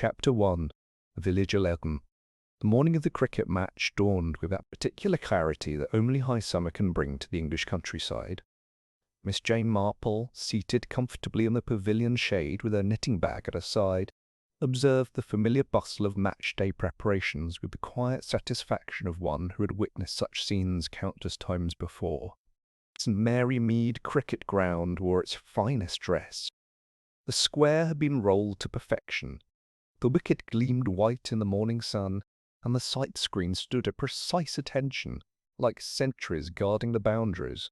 Chapter 1, Village 11. The morning of the cricket match dawned with that particular clarity that only high summer can bring to the English countryside. Miss Jane Marple, seated comfortably in the pavilion shade with her knitting bag at her side, observed the familiar bustle of match-day preparations with the quiet satisfaction of one who had witnessed such scenes countless times before. St. Mary Mead cricket ground wore its finest dress. The square had been rolled to perfection. The wicket gleamed white in the morning sun, and the sight screen stood at precise attention, like sentries guarding the boundaries.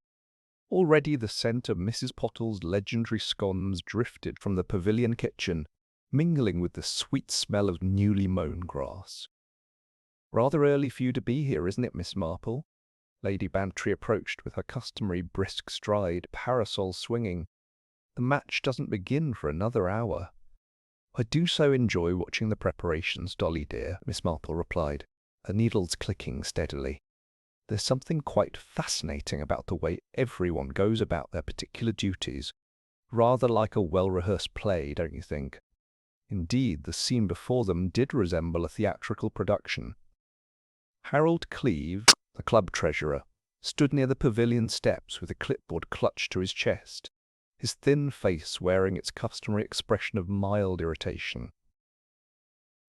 Already the scent of Mrs. Pottle's legendary scones drifted from the pavilion kitchen, mingling with the sweet smell of newly mown grass. "Rather early for you to be here, isn't it, Miss Marple?" Lady Bantry approached with her customary brisk stride, parasol swinging. "The match doesn't begin for another hour." "I do so enjoy watching the preparations, Dolly dear," Miss Marple replied, her needles clicking steadily. "There's something quite fascinating about the way everyone goes about their particular duties. Rather like a well-rehearsed play, don't you think?" Indeed, the scene before them did resemble a theatrical production. Harold Cleeve, the club treasurer, stood near the pavilion steps with a clipboard clutched to his chest, his thin face wearing its customary expression of mild irritation.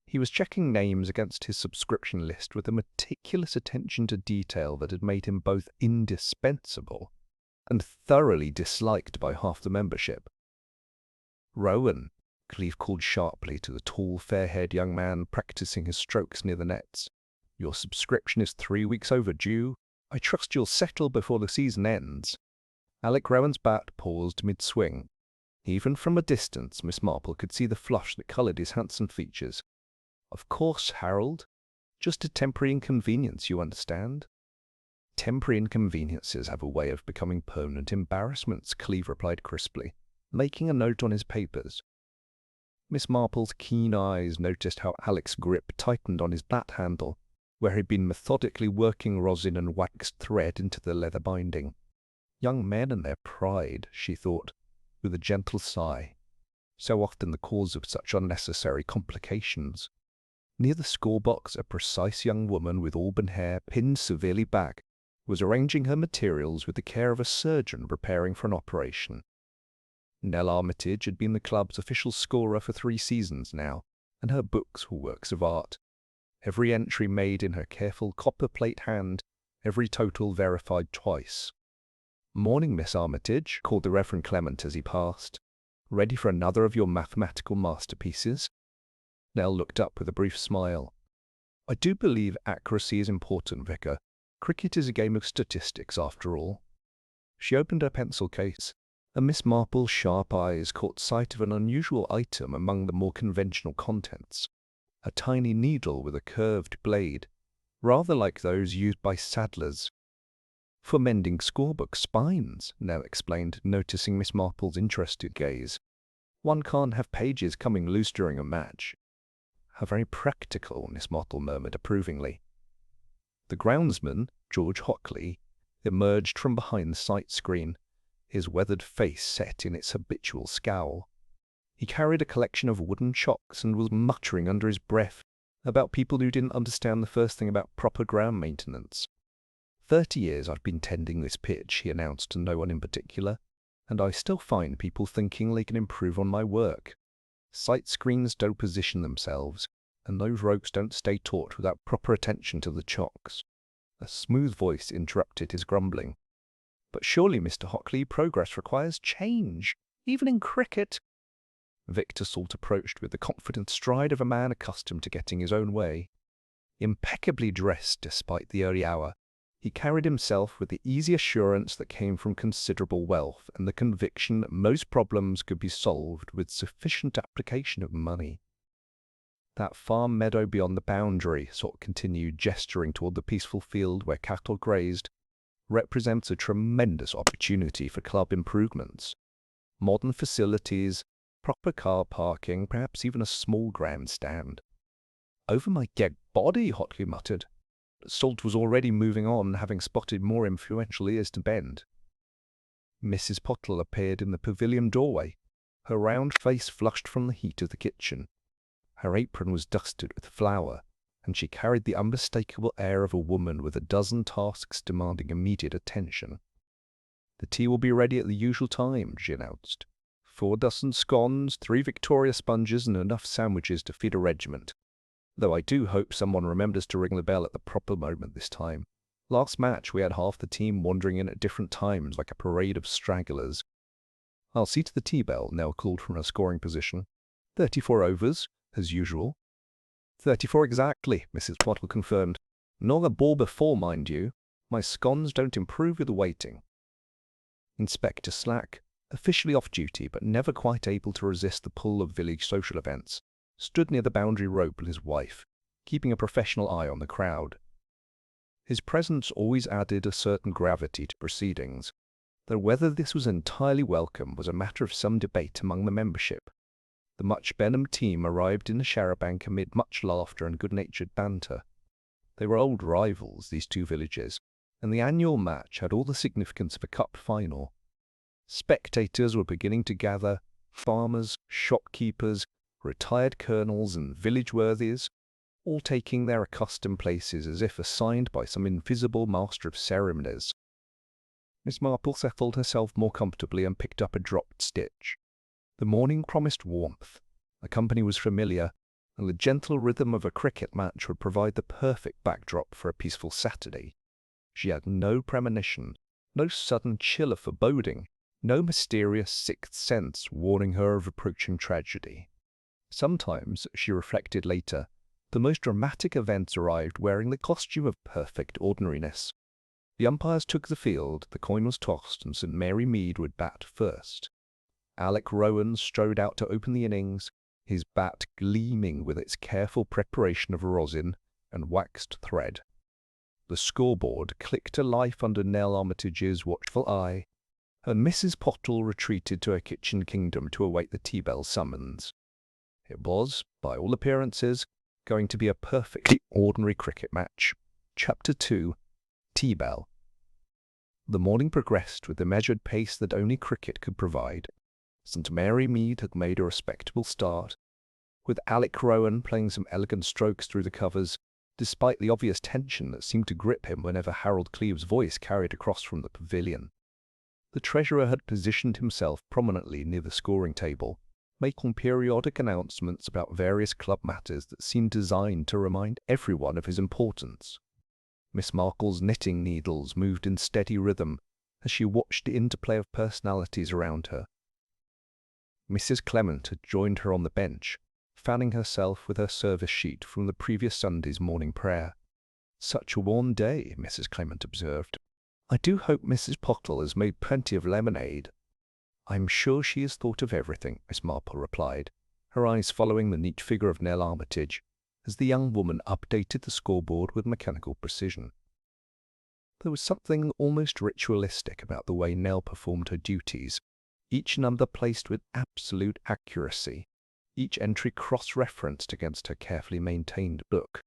He was checking names against his subscription list with a meticulous attention to detail that had made him both indispensable and thoroughly disliked by half the membership. "Rowan," Cleeve called sharply to the tall, fair-haired young man practicing his strokes near the nets, "your subscription is 3 weeks overdue. I trust you'll settle before the season ends." Alec Rowan's bat paused mid-swing. Even from a distance, Miss Marple could see the flush that coloured his handsome features. "Of course, Harold. Just a temporary inconvenience, you understand." "Temporary inconveniences have a way of becoming permanent embarrassments," Cleeve replied crisply, making a note on his papers. Miss Marple's keen eyes noticed how Alec's grip tightened on his bat handle, where he had been methodically working rosin and waxed thread into the leather binding. Young men and their pride, she thought, with a gentle sigh, so often the cause of such unnecessary complications. Near the score-box, a precise young woman with auburn hair pinned severely back was arranging her materials with the care of a surgeon preparing for an operation. Nell Armitage had been the club's official scorer for 3 seasons now, and her books were works of art. Every entry made in her careful copper-plate hand, every total verified twice. "Morning, Miss Armitage," called the Reverend Clement as he passed. "Ready for another of your mathematical masterpieces?" Nell looked up with a brief smile. "I do believe accuracy is important, Vicar. Cricket is a game of statistics, after all." She opened her pencil case, and Miss Marple's sharp eyes caught sight of an unusual item among the more conventional contents. A tiny needle with a curved blade, rather like those used by saddlers. "For mending scorebook spines," Nell explained, noticing Miss Marple's interested gaze. "One can't have pages coming loose during a match." "How very practical," Miss Marple murmured approvingly. The groundsman, George Hockley, emerged from behind the sight screen, his weathered face set in its habitual scowl. He carried a collection of wooden chocks and was muttering under his breath about people who didn't understand the first thing about proper ground maintenance. 30 years I've been tending this pitch," he announced to no one in particular, "and I still find people thinking they can improve on my work. Sight screens don't position themselves, and those ropes don't stay taut without proper attention to the chocks." A smooth voice interrupted his grumbling. "But surely, Mr. Hockley, progress requires change, even in cricket." Victor Salt approached with the confident stride of a man accustomed to getting his own way. Impeccably dressed despite the early hour, he carried himself with the easy assurance that came from considerable wealth and the conviction that most problems could be solved with sufficient application of money. "That farm meadow beyond the boundary," Salt continued, gesturing toward the peaceful field where cattle grazed, "represents a tremendous opportunity for club improvements. Modern facilities, proper car parking, perhaps even a small grandstand." "Over my dead body," Hockley muttered. Salt was already moving on, having spotted more influential ears to bend. Mrs. Pottle appeared in the pavilion doorway, her round face flushed from the heat of the kitchen. Her apron was dusted with flour, and she carried the unmistakable air of a woman with a dozen tasks demanding immediate attention. "The tea will be ready at the usual time," she announced. 4 dozen scones, 3 Victoria sponges, and enough sandwiches to feed a regiment. Though I do hope someone remembers to ring the bell at the proper moment this time. Last match we had half the team wandering in at different times like a parade of stragglers. "I'll see to the tea bell," Nell called from her scoring position. 34 overs, as usual." 34 exactly, Mrs. Marple confirmed. "Not a ball before, mind you. My scones don't improve with the waiting." Inspector Slack, officially off duty but never quite able to resist the pull of village social events, stood near the boundary rope with his wife, keeping a professional eye on the crowd. His presence always added a certain gravity to proceedings, though whether this was entirely welcome was a matter of some debate among the membership. The Much Benham team arrived in the charabanc amid much laughter and good-natured banter. They were old rivals, these two villages, and the annual match had all the significance of a cup final. Spectators were beginning to gather, farmers, shopkeepers, retired colonels and village worthies, all taking their accustomed places as if assigned by some invisible master of ceremonies. Miss Marple settled herself more comfortably and picked up a dropped stitch. The morning promised warmth, the company was familiar, and the gentle rhythm of a cricket match would provide the perfect backdrop for a peaceful Saturday. She had no premonition, no sudden chill of foreboding, no mysterious sixth sense warning her of approaching tragedy. Sometimes, she reflected later, the most dramatic events arrived wearing the costume of perfect ordinariness. The umpires took the field, the coin was tossed, and St. Mary Mead would bat first. Alec Rowan strode out to open the innings, his bat gleaming with its careful preparation of rosin and waxed thread. The scoreboard clicked to life under Nell Armitage's watchful eye, and Mrs. Pottle retreated to her kitchen kingdom to await the tea-bell summons. It was, by all appearances, going to be a perfectly ordinary cricket match. Chapter 2. Tea-Bell. The morning progressed with the measured pace that only cricket could provide. St. Mary Mead had made a respectable start, with Alec Rowan playing some elegant strokes through the covers, despite the obvious tension that seemed to grip him whenever Harold Cleve's voice carried across from the pavilion. The treasurer had positioned himself prominently near the scoring table, making periodic announcements about various club matters that seemed designed to remind everyone of his importance. Miss Marple's knitting needles moved in steady rhythm as she watched the interplay of personalities around her. Mrs. Clement had joined her on the bench, fanning herself with her service sheet from the previous Sunday's morning prayer. "Such a warm day," Mrs. Clement observed. "I do hope Mrs. Pottle has made plenty of lemonade." "I'm sure she has thought of everything," Miss Marple replied, her eyes following the neat figure of Nell Armitage, as the young woman updated the scoreboard with mechanical precision. There was something almost ritualistic about the way Nell performed her duties, each number placed with absolute accuracy, each entry cross-referenced against her carefully maintained book.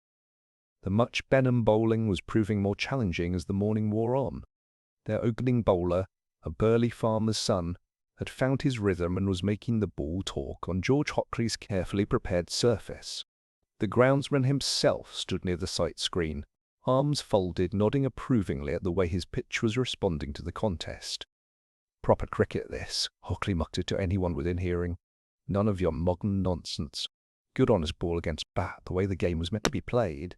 The Much Benham bowling was proving more challenging as the morning wore on. Their opening bowler, a burly farmer's son, had found his rhythm and was making the ball talk on George Hockley's carefully prepared surface. The groundsman himself stood near the sight screen, arms folded, nodding approvingly at the way his pitch was responding to the contest. "Proper cricket, this," Hockley muttered to anyone within hearing. "None of your modern nonsense. Good honest ball against bat, the way the game was meant to be played."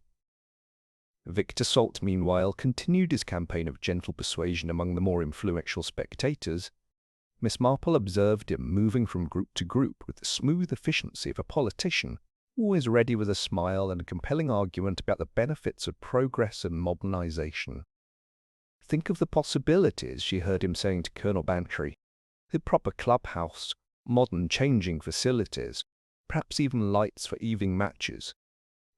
Victor Salt, meanwhile, continued his campaign of gentle persuasion among the more influential spectators. Miss Marple observed him moving from group to group with the smooth efficiency of a politician, always ready with a smile and a compelling argument about the benefits of progress and modernization. "Think of the possibilities," she heard him saying to Colonel Bantry. "A proper clubhouse, modern changing facilities, perhaps even lights for evening matches.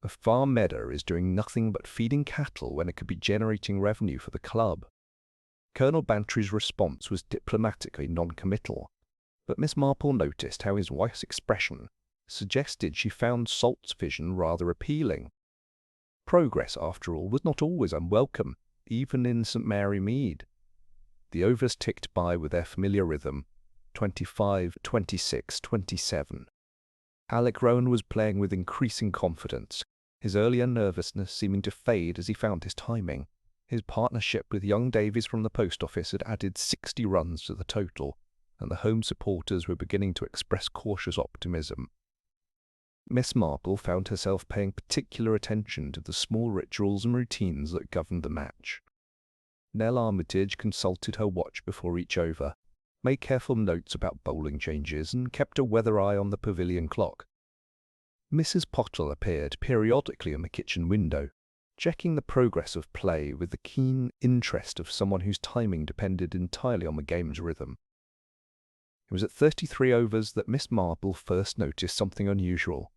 A farm meadow is doing nothing but feeding cattle when it could be generating revenue for the club." Colonel Bantry's response was diplomatically non-committal, but Miss Marple noticed how his wife's expression suggested she found Salt's vision rather appealing. Progress, after all, was not always unwelcome, even in St. Mary Mead. The overs ticked by with their familiar rhythm, 25, 26, 27. Alec Rowan was playing with increasing confidence, his earlier nervousness seeming to fade as he found his timing. His partnership with young Davies from the post office had added 60 runs to the total, and the home supporters were beginning to express cautious optimism. Miss Marple found herself paying particular attention to the small rituals and routines that governed the match. Nell Armitage consulted her watch before each over, made careful notes about bowling changes, and kept a weather eye on the pavilion clock. Mrs. Pottle appeared periodically in the kitchen window, checking the progress of play with the keen interest of someone whose timing depended entirely on the game's rhythm. It was at 33 overs that Miss Marple first noticed something unusual.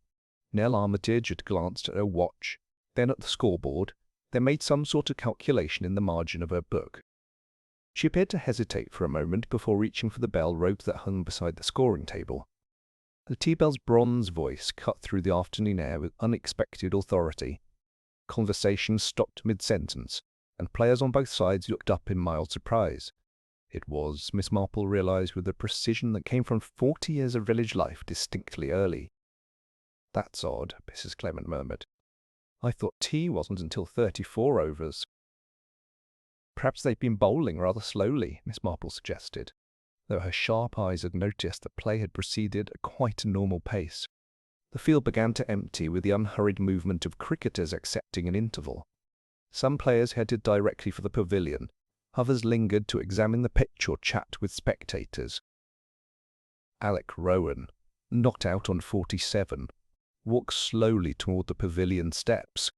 Nell Armitage had glanced at her watch, then at the scoreboard, then made some sort of calculation in the margin of her book. She appeared to hesitate for a moment before reaching for the bell rope that hung beside the scoring table. The tea bell's bronze voice cut through the afternoon air with unexpected authority. Conversation stopped mid-sentence, and players on both sides looked up in mild surprise. It was, Miss Marple realized with a precision that came from 40 years of village life distinctly early. "That's odd," Mrs. Clement murmured. "I thought tea wasn't until 34 overs." "Perhaps they've been bowling rather slowly," Miss Marple suggested, though her sharp eyes had noticed that play had proceeded at quite a normal pace. The field began to empty with the unhurried movement of cricketers accepting an interval. Some players headed directly for the pavilion, others lingered to examine the pitch or chat with spectators. Alec Rowan, not out on 47, walked slowly toward the pavilion steps,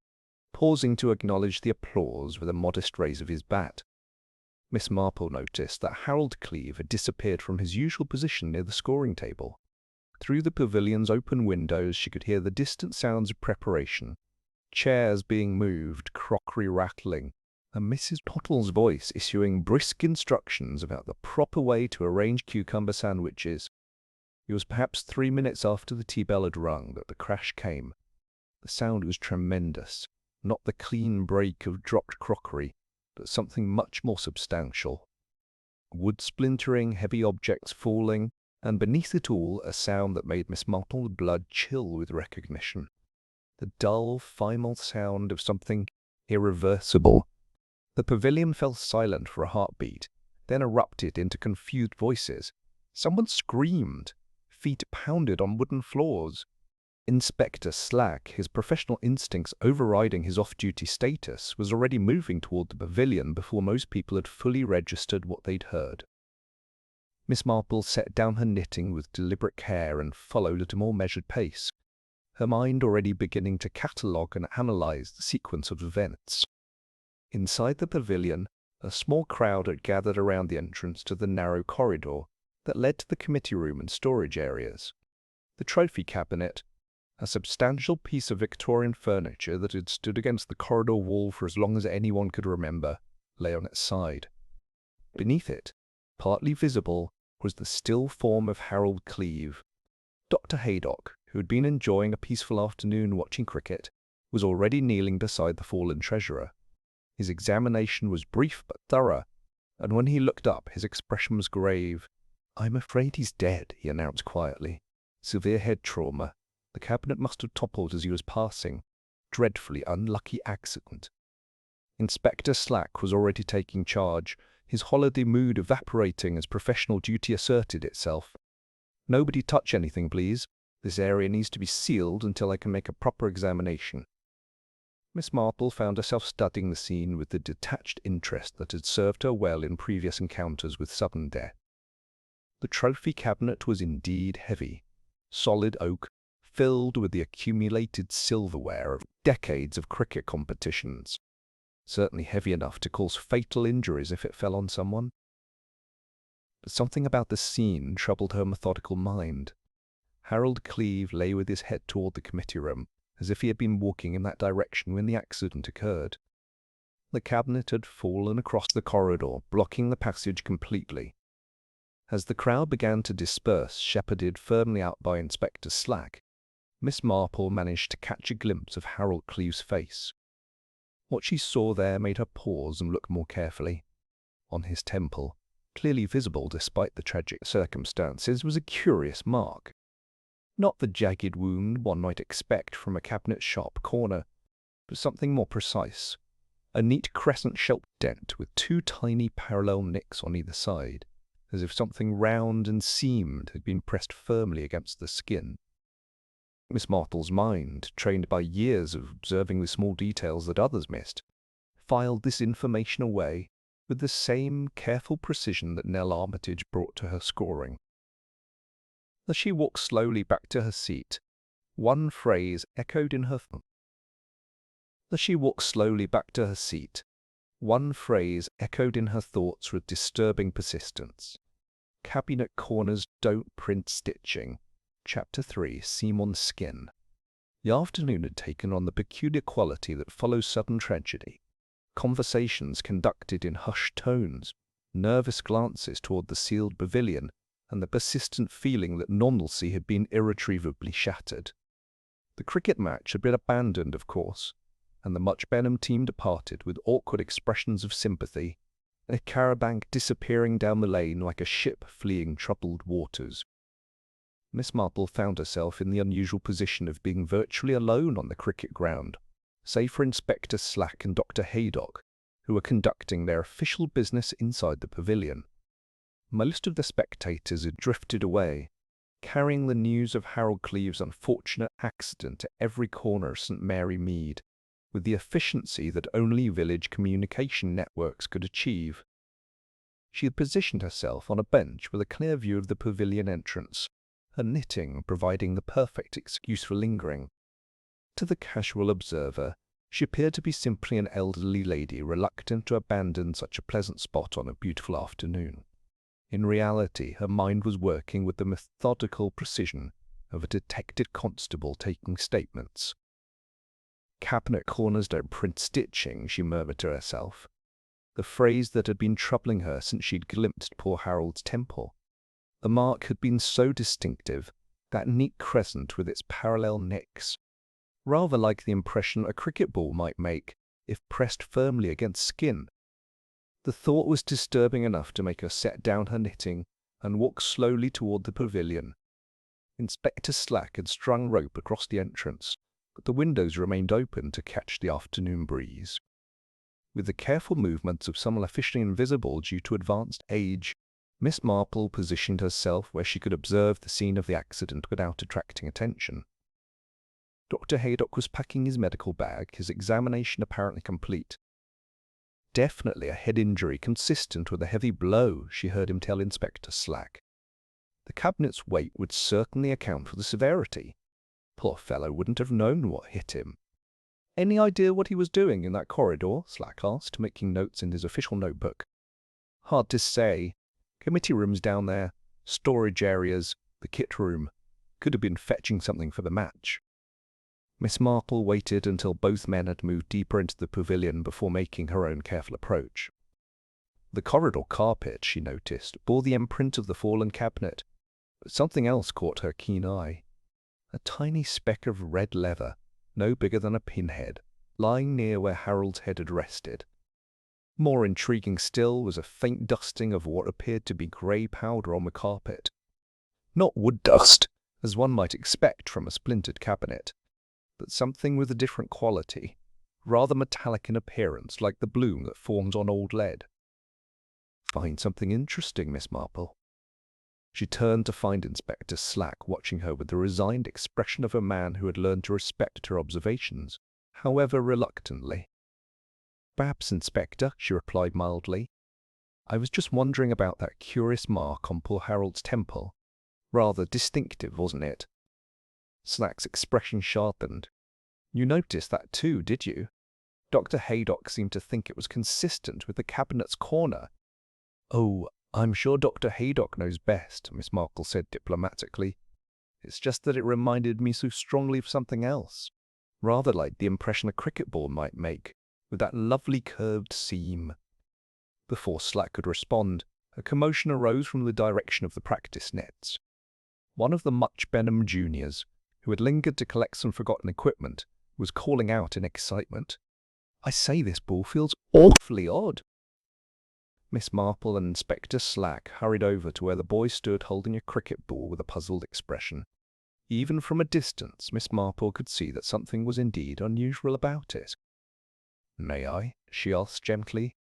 pausing to acknowledge the applause with a modest raise of his bat. Miss Marple noticed that Harold Cleeve had disappeared from his usual position near the scoring table. Through the pavilion's open windows she could hear the distant sounds of preparation, chairs being moved, crockery rattling, and Mrs. Pottle's voice issuing brisk instructions about the proper way to arrange cucumber sandwiches. It was perhaps 3 minutes after the tea bell had rung that the crash came. The sound was tremendous, not the clean break of dropped crockery, but something much more substantial. Wood splintering, heavy objects falling, and beneath it all a sound that made Miss Marple's blood chill with recognition. The dull, final sound of something irreversible. The pavilion fell silent for a heartbeat, then erupted into confused voices. Someone screamed. Feet pounded on wooden floors. Inspector Slack, his professional instincts overriding his off-duty status, was already moving toward the pavilion before most people had fully registered what they'd heard. Miss Marple set down her knitting with deliberate care and followed at a more measured pace, her mind already beginning to catalogue and analyze the sequence of events. Inside the pavilion, a small crowd had gathered around the entrance to the narrow corridor that led to the committee room and storage areas. The trophy cabinet, a substantial piece of Victorian furniture that had stood against the corridor wall for as long as anyone could remember, lay on its side. Beneath it, partly visible, was the still form of Harold Cleeve. Dr. Haydock, who had been enjoying a peaceful afternoon watching cricket, was already kneeling beside the fallen treasurer. His examination was brief but thorough, and when he looked up his expression was grave. "I'm afraid he's dead," he announced quietly. "Severe head trauma. The cabinet must have toppled as he was passing. Dreadfully unlucky accident." Inspector Slack was already taking charge, his holiday mood evaporating as professional duty asserted itself. "Nobody touch anything, please. This area needs to be sealed until I can make a proper examination." Miss Marple found herself studying the scene with the detached interest that had served her well in previous encounters with sudden death. The trophy cabinet was indeed heavy, solid oak, filled with the accumulated silverware of decades of cricket competitions. Certainly heavy enough to cause fatal injuries if it fell on someone. But something about the scene troubled her methodical mind. Harold Cleeve lay with his head toward the committee room, as if he had been walking in that direction when the accident occurred. The cabinet had fallen across the corridor, blocking the passage completely. As the crowd began to disperse, shepherded firmly out by Inspector Slack, Miss Marple managed to catch a glimpse of Harold Cleeve's face. What she saw there made her pause and look more carefully. On his temple, clearly visible despite the tragic circumstances, was a curious mark. Not the jagged wound one might expect from a cabinet's sharp corner, but something more precise. A neat crescent-shaped dent with two tiny parallel nicks on either side, as if something round and seamed had been pressed firmly against the skin. Miss Marple's mind, trained by years of observing the small details that others missed, filed this information away with the same careful precision that Nell Armitage brought to her scoring. As she walked slowly back to her seat, one phrase echoed in her thoughts with disturbing persistence. Cabinet corners don't print stitching. Chapter 3, Seam on Skin. The afternoon had taken on the peculiar quality that follows sudden tragedy. Conversations conducted in hushed tones, nervous glances toward the sealed pavilion, and the persistent feeling that normalcy had been irretrievably shattered. The cricket match had been abandoned, of course, and the Much Benham team departed with awkward expressions of sympathy, a carabanc disappearing down the lane like a ship fleeing troubled waters. Miss Marple found herself in the unusual position of being virtually alone on the cricket ground, save for Inspector Slack and Dr. Haydock, who were conducting their official business inside the pavilion. Most of the spectators had drifted away, carrying the news of Harold Cleve's unfortunate accident to every corner of St. Mary Mead, with the efficiency that only village communication networks could achieve. She had positioned herself on a bench with a clear view of the pavilion entrance, her knitting providing the perfect excuse for lingering. To the casual observer, she appeared to be simply an elderly lady reluctant to abandon such a pleasant spot on a beautiful afternoon. In reality, her mind was working with the methodical precision of a detected constable taking statements. "Cabinet corners don't print stitching," she murmured to herself, the phrase that had been troubling her since she'd glimpsed poor Harold's temple. The mark had been so distinctive, that neat crescent with its parallel nicks, rather like the impression a cricket ball might make if pressed firmly against skin. The thought was disturbing enough to make her set down her knitting and walk slowly toward the pavilion. Inspector Slack had strung rope across the entrance, but the windows remained open to catch the afternoon breeze. With the careful movements of someone officially invisible due to advanced age, Miss Marple positioned herself where she could observe the scene of the accident without attracting attention. Dr. Haydock was packing his medical bag, his examination apparently complete. "Definitely a head injury consistent with a heavy blow," she heard him tell Inspector Slack. "The cabinet's weight would certainly account for the severity. Poor fellow wouldn't have known what hit him." "Any idea what he was doing in that corridor?" Slack asked, making notes in his official notebook. "Hard to say. Committee rooms down there, storage areas, the kit room. Could have been fetching something for the match." Miss Marple waited until both men had moved deeper into the pavilion before making her own careful approach. The corridor carpet, she noticed, bore the imprint of the fallen cabinet, but something else caught her keen eye. A tiny speck of red leather, no bigger than a pinhead, lying near where Harold's head had rested. More intriguing still was a faint dusting of what appeared to be grey powder on the carpet. Not wood dust, as one might expect from a splintered cabinet, but something with a different quality, rather metallic in appearance, like the bloom that forms on old lead. "Find something interesting, Miss Marple." She turned to find Inspector Slack watching her with the resigned expression of a man who had learned to respect her observations, however reluctantly. "Perhaps, Inspector," she replied mildly. "I was just wondering about that curious mark on poor Harold's temple. Rather distinctive, wasn't it?" Slack's expression sharpened. "You noticed that too, did you? Dr. Haydock seemed to think it was consistent with the cabinet's corner." "Oh, I'm sure Dr. Haydock knows best," Miss Marple said diplomatically. "It's just that it reminded me so strongly of something else, rather like the impression a cricket ball might make, with that lovely curved seam." Before Slack could respond, a commotion arose from the direction of the practice nets. One of the Much Benham juniors, who had lingered to collect some forgotten equipment, was calling out in excitement, "I say, this ball feels awfully odd." Miss Marple and Inspector Slack hurried over to where the boy stood holding a cricket ball with a puzzled expression. Even from a distance, Miss Marple could see that something was indeed unusual about it. "May I?" she asked gently,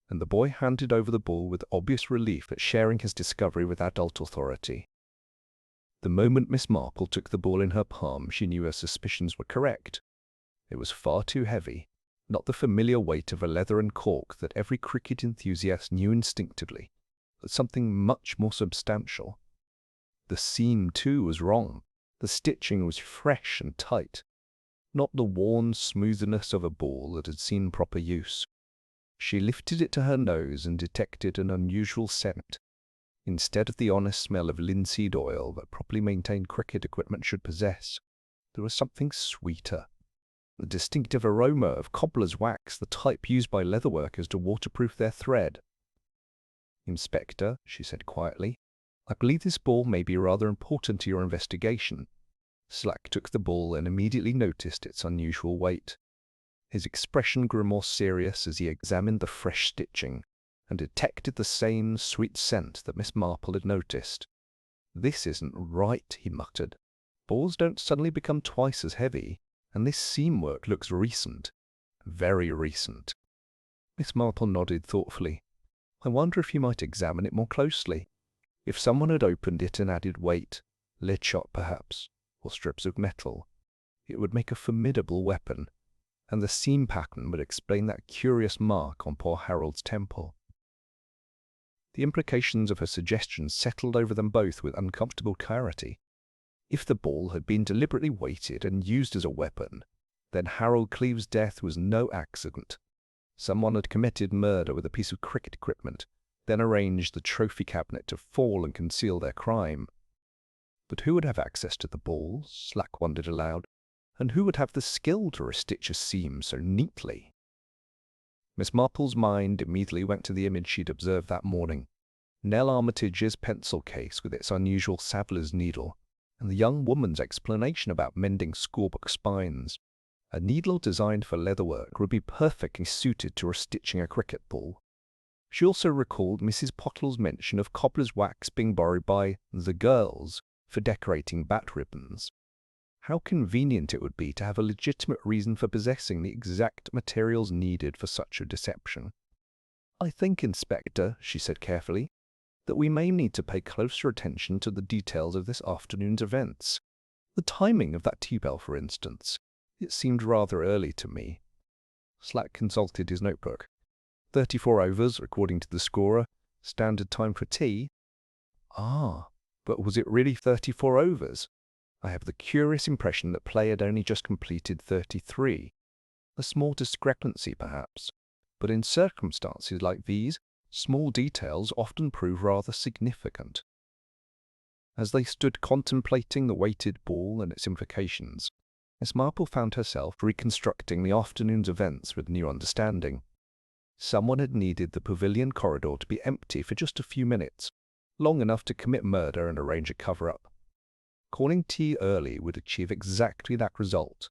and the boy handed over the ball with obvious relief at sharing his discovery with adult authority. The moment Miss Marple took the ball in her palm, she knew her suspicions were correct. It was far too heavy, not the familiar weight of a leather and cork that every cricket enthusiast knew instinctively, but something much more substantial. The seam, too, was wrong. The stitching was fresh and tight, not the worn smoothness of a ball that had seen proper use. She lifted it to her nose and detected an unusual scent. Instead of the honest smell of linseed oil that properly maintained cricket equipment should possess, there was something sweeter. The distinctive aroma of cobbler's wax, the type used by leatherworkers to waterproof their thread. "Inspector," she said quietly, "I believe this ball may be rather important to your investigation." Slack took the ball and immediately noticed its unusual weight. His expression grew more serious as he examined the fresh stitching and detected the same sweet scent that Miss Marple had noticed. "This isn't right," he muttered. "Balls don't suddenly become twice as heavy, and this seam work looks recent. Very recent." Miss Marple nodded thoughtfully. "I wonder if you might examine it more closely. If someone had opened it and added weight, lead shot perhaps, or strips of metal, it would make a formidable weapon, and the seam pattern would explain that curious mark on poor Harold's temple." The implications of her suggestion settled over them both with uncomfortable clarity. If the ball had been deliberately weighted and used as a weapon, then Harold Cleve's death was no accident. Someone had committed murder with a piece of cricket equipment, then arranged the trophy cabinet to fall and conceal their crime. But who would have access to the ball, Slack wondered aloud, and who would have the skill to restitch a seam so neatly? Miss Marple's mind immediately went to the image she'd observed that morning. Nell Armitage's pencil case with its unusual saddler's needle, and the young woman's explanation about mending scorebook spines. A needle designed for leatherwork would be perfectly suited to restitching a cricket ball. She also recalled Mrs. Pottle's mention of cobbler's wax being borrowed by the girls for decorating bat ribbons. How convenient it would be to have a legitimate reason for possessing the exact materials needed for such a deception. "I think, Inspector," she said carefully, "that we may need to pay closer attention to the details of this afternoon's events. The timing of that tea bell, for instance. It seemed rather early to me." Slack consulted his notebook. 34 overs, according to the scorer. Standard time for tea. "Ah, but was it really 34 overs? I have the curious impression that play had only just completed 33. A small discrepancy, perhaps, but in circumstances like these, small details often prove rather significant." As they stood contemplating the weighted ball and its implications, Miss Marple found herself reconstructing the afternoon's events with new understanding. Someone had needed the pavilion corridor to be empty for just a few minutes, long enough to commit murder and arrange a cover-up. Calling tea early would achieve exactly that result,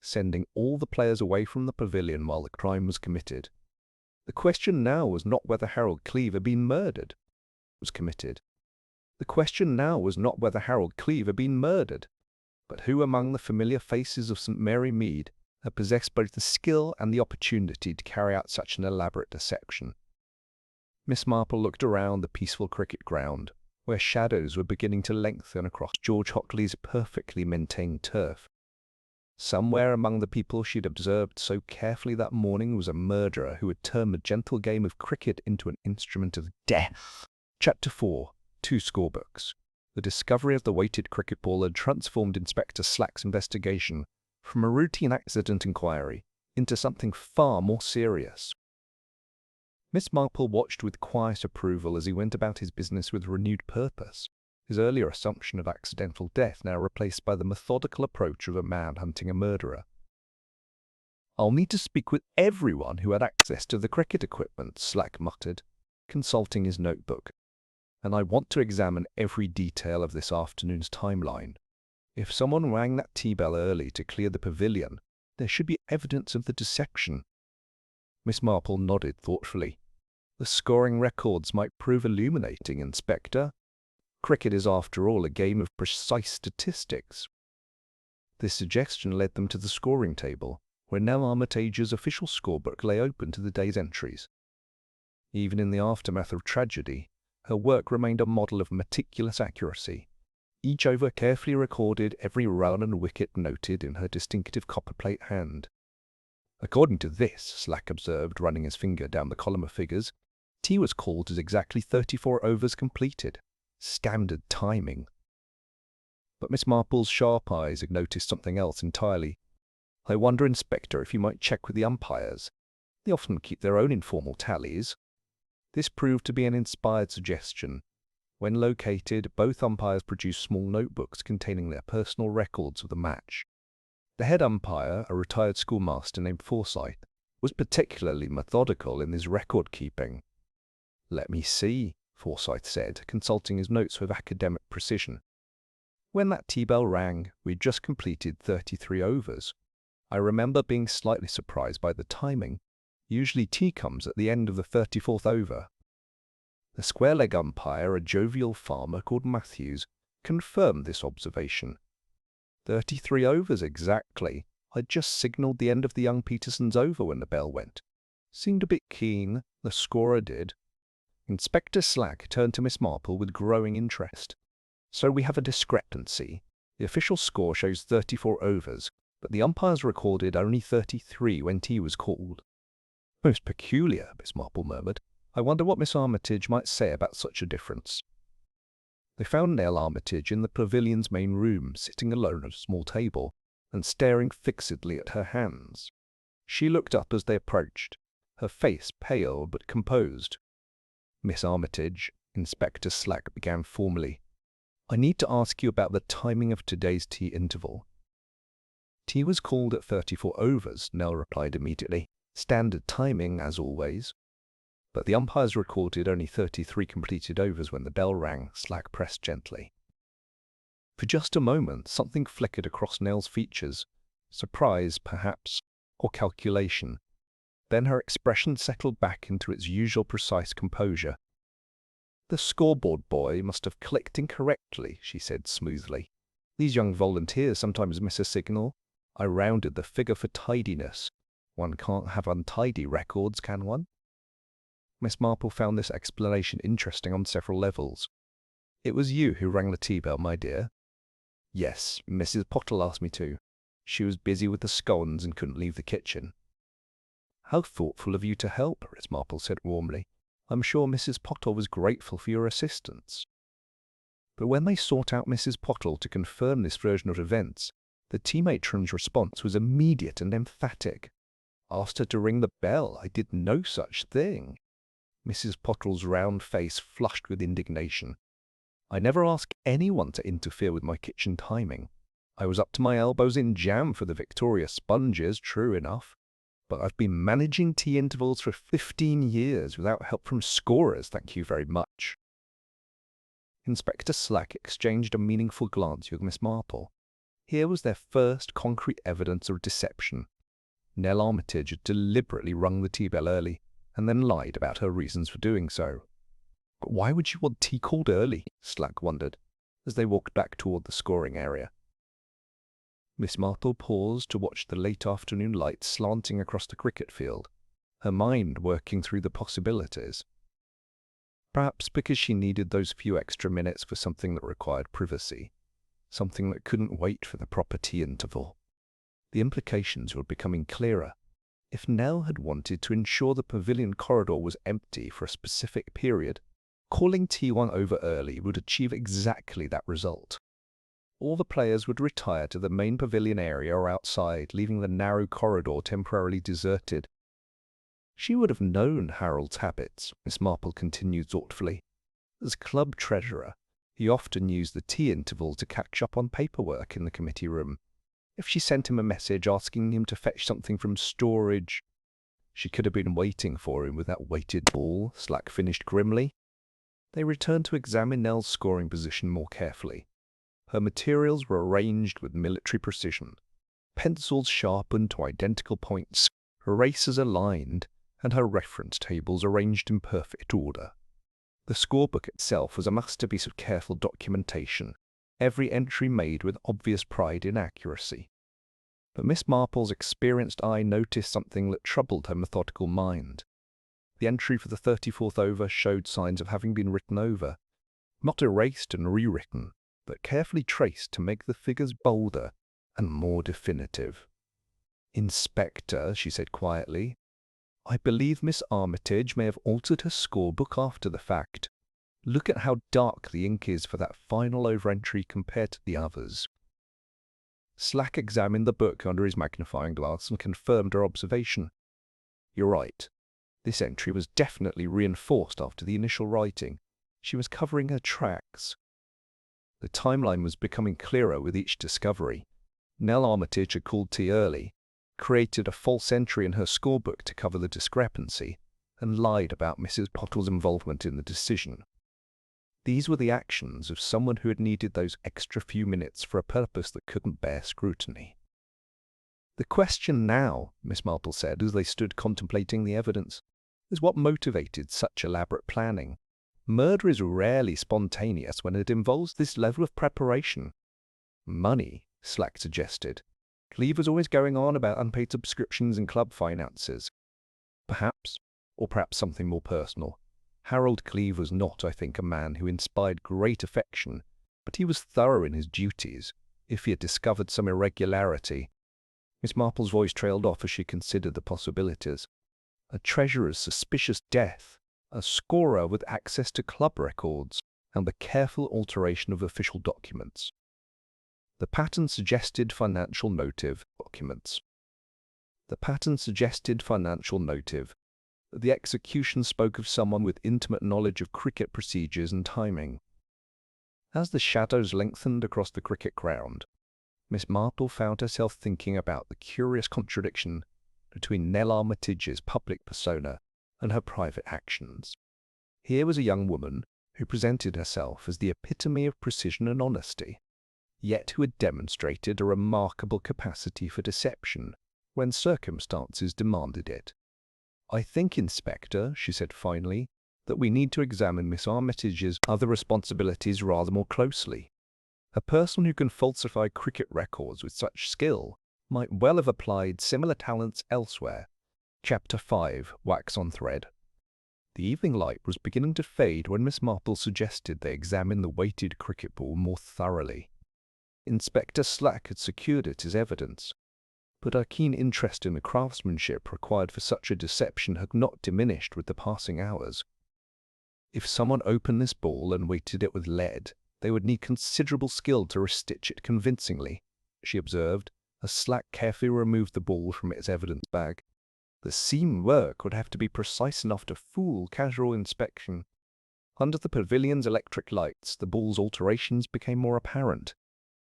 sending all the players away from the pavilion while the crime was committed. The question now was not whether Harold Cleve had been murdered. Was committed. The question now was not whether Harold Cleve had been murdered, but who among the familiar faces of St. Mary Mead had possessed both the skill and the opportunity to carry out such an elaborate deception. Miss Marple looked around the peaceful cricket ground, where shadows were beginning to lengthen across George Hockley's perfectly maintained turf. Somewhere among the people she'd observed so carefully that morning was a murderer who had turned the gentle game of cricket into an instrument of death. Chapter 4. 2 Scorebooks. The discovery of the weighted cricket ball had transformed Inspector Slack's investigation from a routine accident inquiry into something far more serious. Miss Marple watched with quiet approval as he went about his business with renewed purpose, his earlier assumption of accidental death now replaced by the methodical approach of a man hunting a murderer. "I'll need to speak with everyone who had access to the cricket equipment," Slack muttered, consulting his notebook. "And I want to examine every detail of this afternoon's timeline. If someone rang that tea bell early to clear the pavilion, there should be evidence of the deception." Miss Marple nodded thoughtfully. "The scoring records might prove illuminating, Inspector. Cricket is, after all, a game of precise statistics. This suggestion led them to the scoring table, where Nell Armitage's official scorebook lay open to the day's entries. Even in the aftermath of tragedy, her work remained a model of meticulous accuracy. Each over carefully recorded, every run and wicket noted in her distinctive copperplate hand. According to this, Slack observed, running his finger down the column of figures, tea was called as exactly 34 overs completed. Standard timing. But Miss Marple's sharp eyes had noticed something else entirely. "I wonder, Inspector, if you might check with the umpires. They often keep their own informal tallies." This proved to be an inspired suggestion. When located, both umpires produced small notebooks containing their personal records of the match. The head umpire, a retired schoolmaster named Forsyth, was particularly methodical in his record-keeping. "Let me see," Forsyth said, consulting his notes with academic precision. "When that tea bell rang, we'd just completed 33 overs. I remember being slightly surprised by the timing. Usually tea comes at the end of the 34th over." The square-leg umpire, a jovial farmer called Matthews, confirmed this observation. 33 overs exactly. I'd just signalled the end of the young Peterson's over when the bell went. Seemed a bit keen, the scorer did. Inspector Slack turned to Miss Marple with growing interest. "So we have a discrepancy. The official score shows 34 overs, but the umpires recorded only 33 when tea was called." "Most peculiar," Miss Marple murmured. "I wonder what Miss Armitage might say about such a difference." They found Nell Armitage in the Pavilion's main room, sitting alone at a small table, and staring fixedly at her hands. She looked up as they approached, her face pale but composed. "Miss Armitage," Inspector Slack began formally, "I need to ask you about the timing of today's tea interval." "Tea was called at 34 overs," Nell replied immediately. "Standard timing, as always." "But the umpires recorded only 33 completed overs when the bell rang," Slack pressed gently. For just a moment, something flickered across Nell's features. Surprise, perhaps, or calculation. Then her expression settled back into its usual precise composure. "The scoreboard boy must have clicked incorrectly," she said smoothly. "These young volunteers sometimes miss a signal. I rounded the figure for tidiness. One can't have untidy records, can one?" Miss Marple found this explanation interesting on several levels. "It was you who rang the tea bell, my dear?" "Yes, Mrs. Pottle asked me to. She was busy with the scones and couldn't leave the kitchen." "How thoughtful of you to help her," Miss Marple said warmly. "I'm sure Mrs. Pottle was grateful for your assistance." But when they sought out Mrs. Pottle to confirm this version of events, the tea matron's response was immediate and emphatic. "Asked her to ring the bell. I did no such thing." Mrs. Pottle's round face flushed with indignation. "I never ask anyone to interfere with my kitchen timing. I was up to my elbows in jam for the Victoria sponges, true enough. But I've been managing tea intervals for 15 years without help from scorers, thank you very much." Inspector Slack exchanged a meaningful glance with Miss Marple. Here was their first concrete evidence of deception. Nell Armitage had deliberately rung the tea bell early, and then lied about her reasons for doing so. But why would she want tea called early? Slack wondered, as they walked back toward the scoring area. Miss Marple paused to watch the late afternoon light slanting across the cricket field, her mind working through the possibilities. Perhaps because she needed those few extra minutes for something that required privacy, something that couldn't wait for the proper tea interval. The implications were becoming clearer. If Nell had wanted to ensure the Pavilion corridor was empty for a specific period, calling T1 over early would achieve exactly that result. All the players would retire to the main Pavilion area or outside, leaving the narrow corridor temporarily deserted. She would have known Harold's habits, Miss Marple continued thoughtfully. As club treasurer, he often used the tea interval to catch up on paperwork in the committee room. If she sent him a message asking him to fetch something from storage, she could have been waiting for him with that weighted ball, Slack finished grimly. They returned to examine Nell's scoring position more carefully. Her materials were arranged with military precision. Pencils sharpened to identical points, erasers aligned, and her reference tables arranged in perfect order. The scorebook itself was a masterpiece of careful documentation, every entry made with obvious pride in accuracy. But Miss Marple's experienced eye noticed something that troubled her methodical mind. The entry for the 34th over showed signs of having been written over, not erased and rewritten, but carefully traced to make the figures bolder and more definitive. "Inspector," she said quietly, "I believe Miss Armitage may have altered her scorebook after the fact. Look at how dark the ink is for that final over-entry compared to the others." Slack examined the book under his magnifying glass and confirmed her observation. "You're right. This entry was definitely reinforced after the initial writing. She was covering her tracks." The timeline was becoming clearer with each discovery. Nell Armitage had called tea early, created a false entry in her scorebook to cover the discrepancy, and lied about Mrs. Pottle's involvement in the decision. These were the actions of someone who had needed those extra few minutes for a purpose that couldn't bear scrutiny. "The question now," Miss Marple said as they stood contemplating the evidence, "is what motivated such elaborate planning. Murder is rarely spontaneous when it involves this level of preparation." "Money," Slack suggested. "Cleve was always going on about unpaid subscriptions and club finances." "Perhaps, or perhaps something more personal. Harold Cleve was not, I think, a man who inspired great affection, but he was thorough in his duties. If he had discovered some irregularity—" Miss Marple's voice trailed off as she considered the possibilities. "A treasurer's suspicious death, a scorer with access to club records, and the careful alteration of official documents. The pattern suggested financial motive documents. The pattern suggested financial motive. The execution spoke of someone with intimate knowledge of cricket procedures and timing." As the shadows lengthened across the cricket ground, Miss Marple found herself thinking about the curious contradiction between Nell Armitage's public persona and her private actions. Here was a young woman who presented herself as the epitome of precision and honesty, yet who had demonstrated a remarkable capacity for deception when circumstances demanded it. "I think, Inspector," she said finally, "that we need to examine Miss Armitage's other responsibilities rather more closely. A person who can falsify cricket records with such skill might well have applied similar talents elsewhere." Chapter 5, Wax on Thread. The evening light was beginning to fade when Miss Marple suggested they examine the weighted cricket ball more thoroughly. Inspector Slack had secured it as evidence, but her keen interest in the craftsmanship required for such a deception had not diminished with the passing hours. If someone opened this ball and weighted it with lead, they would need considerable skill to restitch it convincingly, she observed, as Slack carefully removed the ball from its evidence bag. The seam work would have to be precise enough to fool casual inspection. Under the pavilion's electric lights, the ball's alterations became more apparent.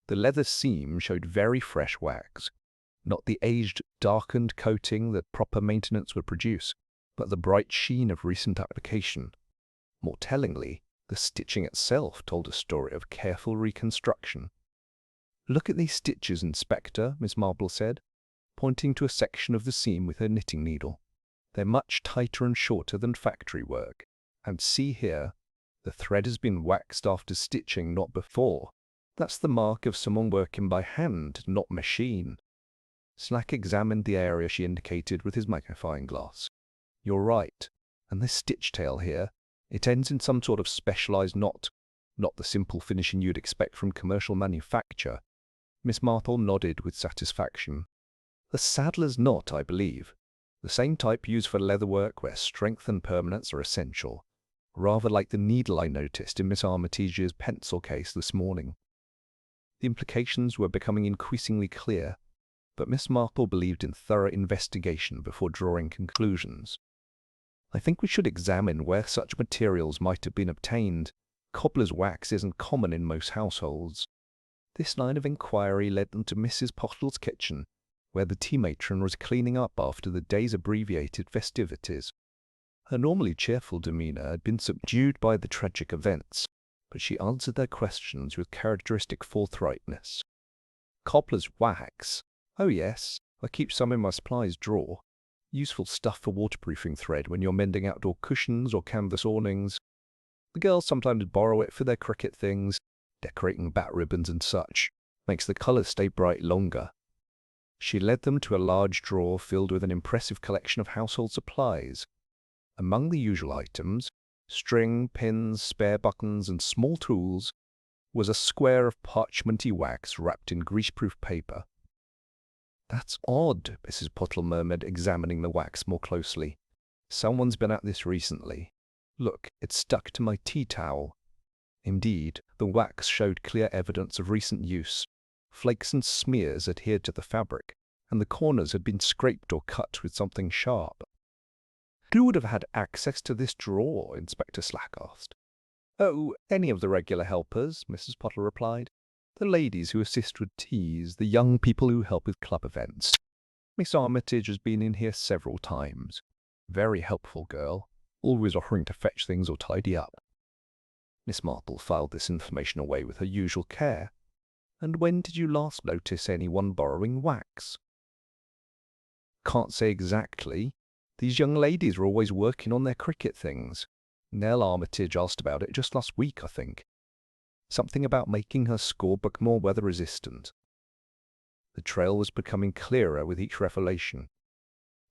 The leather seam showed very fresh wax, not the aged, darkened coating that proper maintenance would produce, but the bright sheen of recent application. More tellingly, the stitching itself told a story of careful reconstruction. "Look at these stitches, Inspector," Miss Marple said, pointing to a section of the seam with her knitting needle. "They're much tighter and shorter than factory work. And see here, the thread has been waxed after stitching, not before. That's the mark of someone working by hand, not machine." Slack examined the area she indicated with his magnifying glass. "You're right. And this stitch tail here, it ends in some sort of specialized knot, not the simple finishing you'd expect from commercial manufacture." Miss Marple nodded with satisfaction. "The saddler's knot, I believe. The same type used for leatherwork where strength and permanence are essential, rather like the needle I noticed in Miss Armitage's pencil case this morning." The implications were becoming increasingly clear, but Miss Marple believed in thorough investigation before drawing conclusions. "I think we should examine where such materials might have been obtained. Cobbler's wax isn't common in most households." This line of inquiry led them to Mrs. Pottle's kitchen, where the tea matron was cleaning up after the day's abbreviated festivities. Her normally cheerful demeanour had been subdued by the tragic events, but she answered their questions with characteristic forthrightness. "Cobbler's wax? Oh yes, I keep some in my supplies drawer. Useful stuff for waterproofing thread when you're mending outdoor cushions or canvas awnings. The girls sometimes borrow it for their cricket things, decorating bat ribbons and such. Makes the colours stay bright longer." She led them to a large drawer filled with an impressive collection of household supplies. Among the usual items, string, pins, spare buttons, and small tools, was a square of parchmenty wax wrapped in greaseproof paper. "That's odd," Mrs. Pottle murmured, examining the wax more closely. "Someone's been at this recently. Look, it's stuck to my tea towel." Indeed, the wax showed clear evidence of recent use. Flakes and smears adhered to the fabric, and the corners had been scraped or cut with something sharp. "Who would have had access to this drawer?" Inspector Slack asked. "Oh, any of the regular helpers," Mrs. Pottle replied. "The ladies who assist with teas, the young people who help with club events. Miss Armitage has been in here several times. Very helpful girl, always offering to fetch things or tidy up." Miss Marple filed this information away with her usual care. "And when did you last notice anyone borrowing wax?" "Can't say exactly. These young ladies are always working on their cricket things. Nell Armitage asked about it just last week, I think. Something about making her scorebook more weather-resistant." The trail was becoming clearer with each revelation.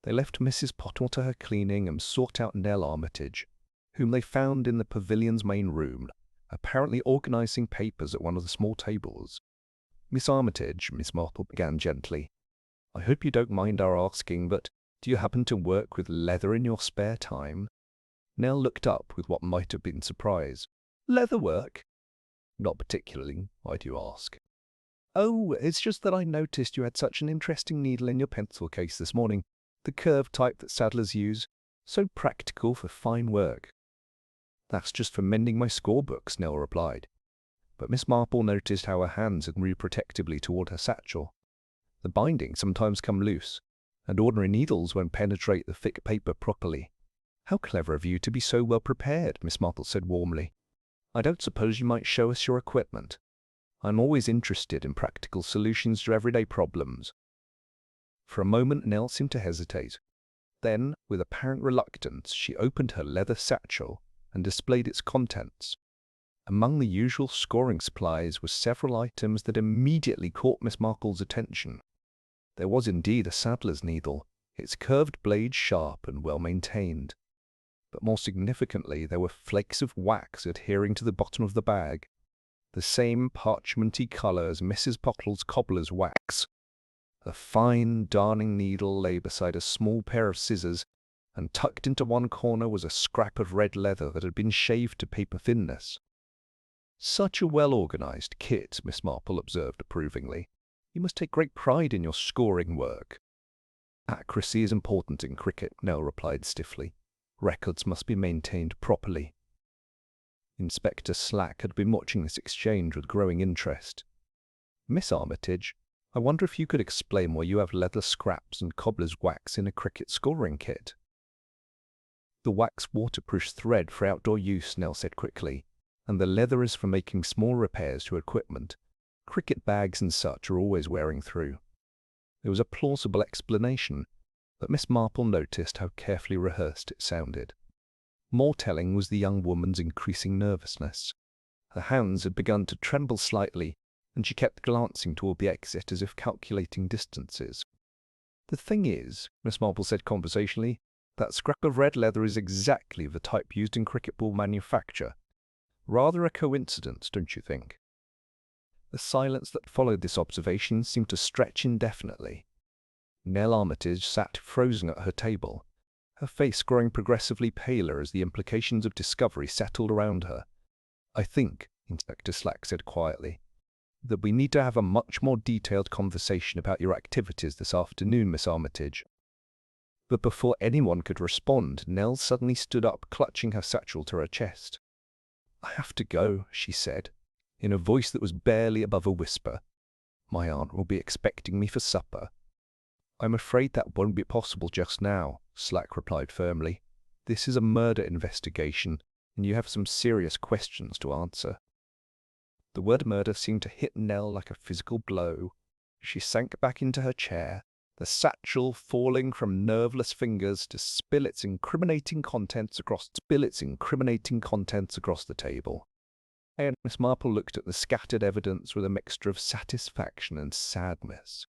They left Mrs. Pottle to her cleaning and sought out Nell Armitage, whom they found in the pavilion's main room, apparently organizing papers at one of the small tables. "Miss Armitage," Miss Marple began gently, "I hope you don't mind our asking, but do you happen to work with leather in your spare time?" Nell looked up with what might have been surprise. "Leather work?" "Not particularly. Why do you ask?" "Oh, it's just that I noticed you had such an interesting needle in your pencil case this morning, the curved type that saddlers use. So practical for fine work." "That's just for mending my scorebooks," Nell replied. But Miss Marple noticed how her hands had moved protectively toward her satchel. The bindings sometimes come loose, and ordinary needles won't penetrate the thick paper properly. "How clever of you to be so well prepared," Miss Marple said warmly. "I don't suppose you might show us your equipment. I'm always interested in practical solutions to everyday problems." For a moment Nell seemed to hesitate. Then, with apparent reluctance, she opened her leather satchel and displayed its contents. Among the usual scoring supplies were several items that immediately caught Miss Marple's attention. There was indeed a saddler's needle, its curved blade sharp and well maintained. But more significantly, there were flakes of wax adhering to the bottom of the bag, the same parchmenty colour as Mrs. Pottle's cobbler's wax. A fine darning needle lay beside a small pair of scissors, and tucked into one corner was a scrap of red leather that had been shaved to paper thinness. "Such a well-organized kit," Miss Marple observed approvingly. "You must take great pride in your scoring work." "Accuracy is important in cricket," Nell replied stiffly. "Records must be maintained properly." Inspector Slack had been watching this exchange with growing interest. "Miss Armitage, I wonder if you could explain why you have leather scraps and cobbler's wax in a cricket scoring kit?" "The wax waterproofs thread for outdoor use," Nell said quickly, "and the leather is for making small repairs to equipment. Cricket bags and such are always wearing through." There was a plausible explanation, but Miss Marple noticed how carefully rehearsed it sounded. More telling was the young woman's increasing nervousness. Her hands had begun to tremble slightly, and she kept glancing toward the exit as if calculating distances. "The thing is," Miss Marple said conversationally, "that scrap of red leather is exactly the type used in cricket ball manufacture. Rather a coincidence, don't you think?" The silence that followed this observation seemed to stretch indefinitely. Nell Armitage sat frozen at her table, her face growing progressively paler as the implications of discovery settled around her. "I think," Inspector Slack said quietly, "that we need to have a much more detailed conversation about your activities this afternoon, Miss Armitage." But before anyone could respond, Nell suddenly stood up, clutching her satchel to her chest. "I have to go," she said, in a voice that was barely above a whisper. "My aunt will be expecting me for supper." "I'm afraid that won't be possible just now," Slack replied firmly. "This is a murder investigation, and you have some serious questions to answer." The word murder seemed to hit Nell like a physical blow. She sank back into her chair, the satchel falling from nerveless fingers to spill its incriminating contents across the table. And Miss Marple looked at the scattered evidence with a mixture of satisfaction and sadness.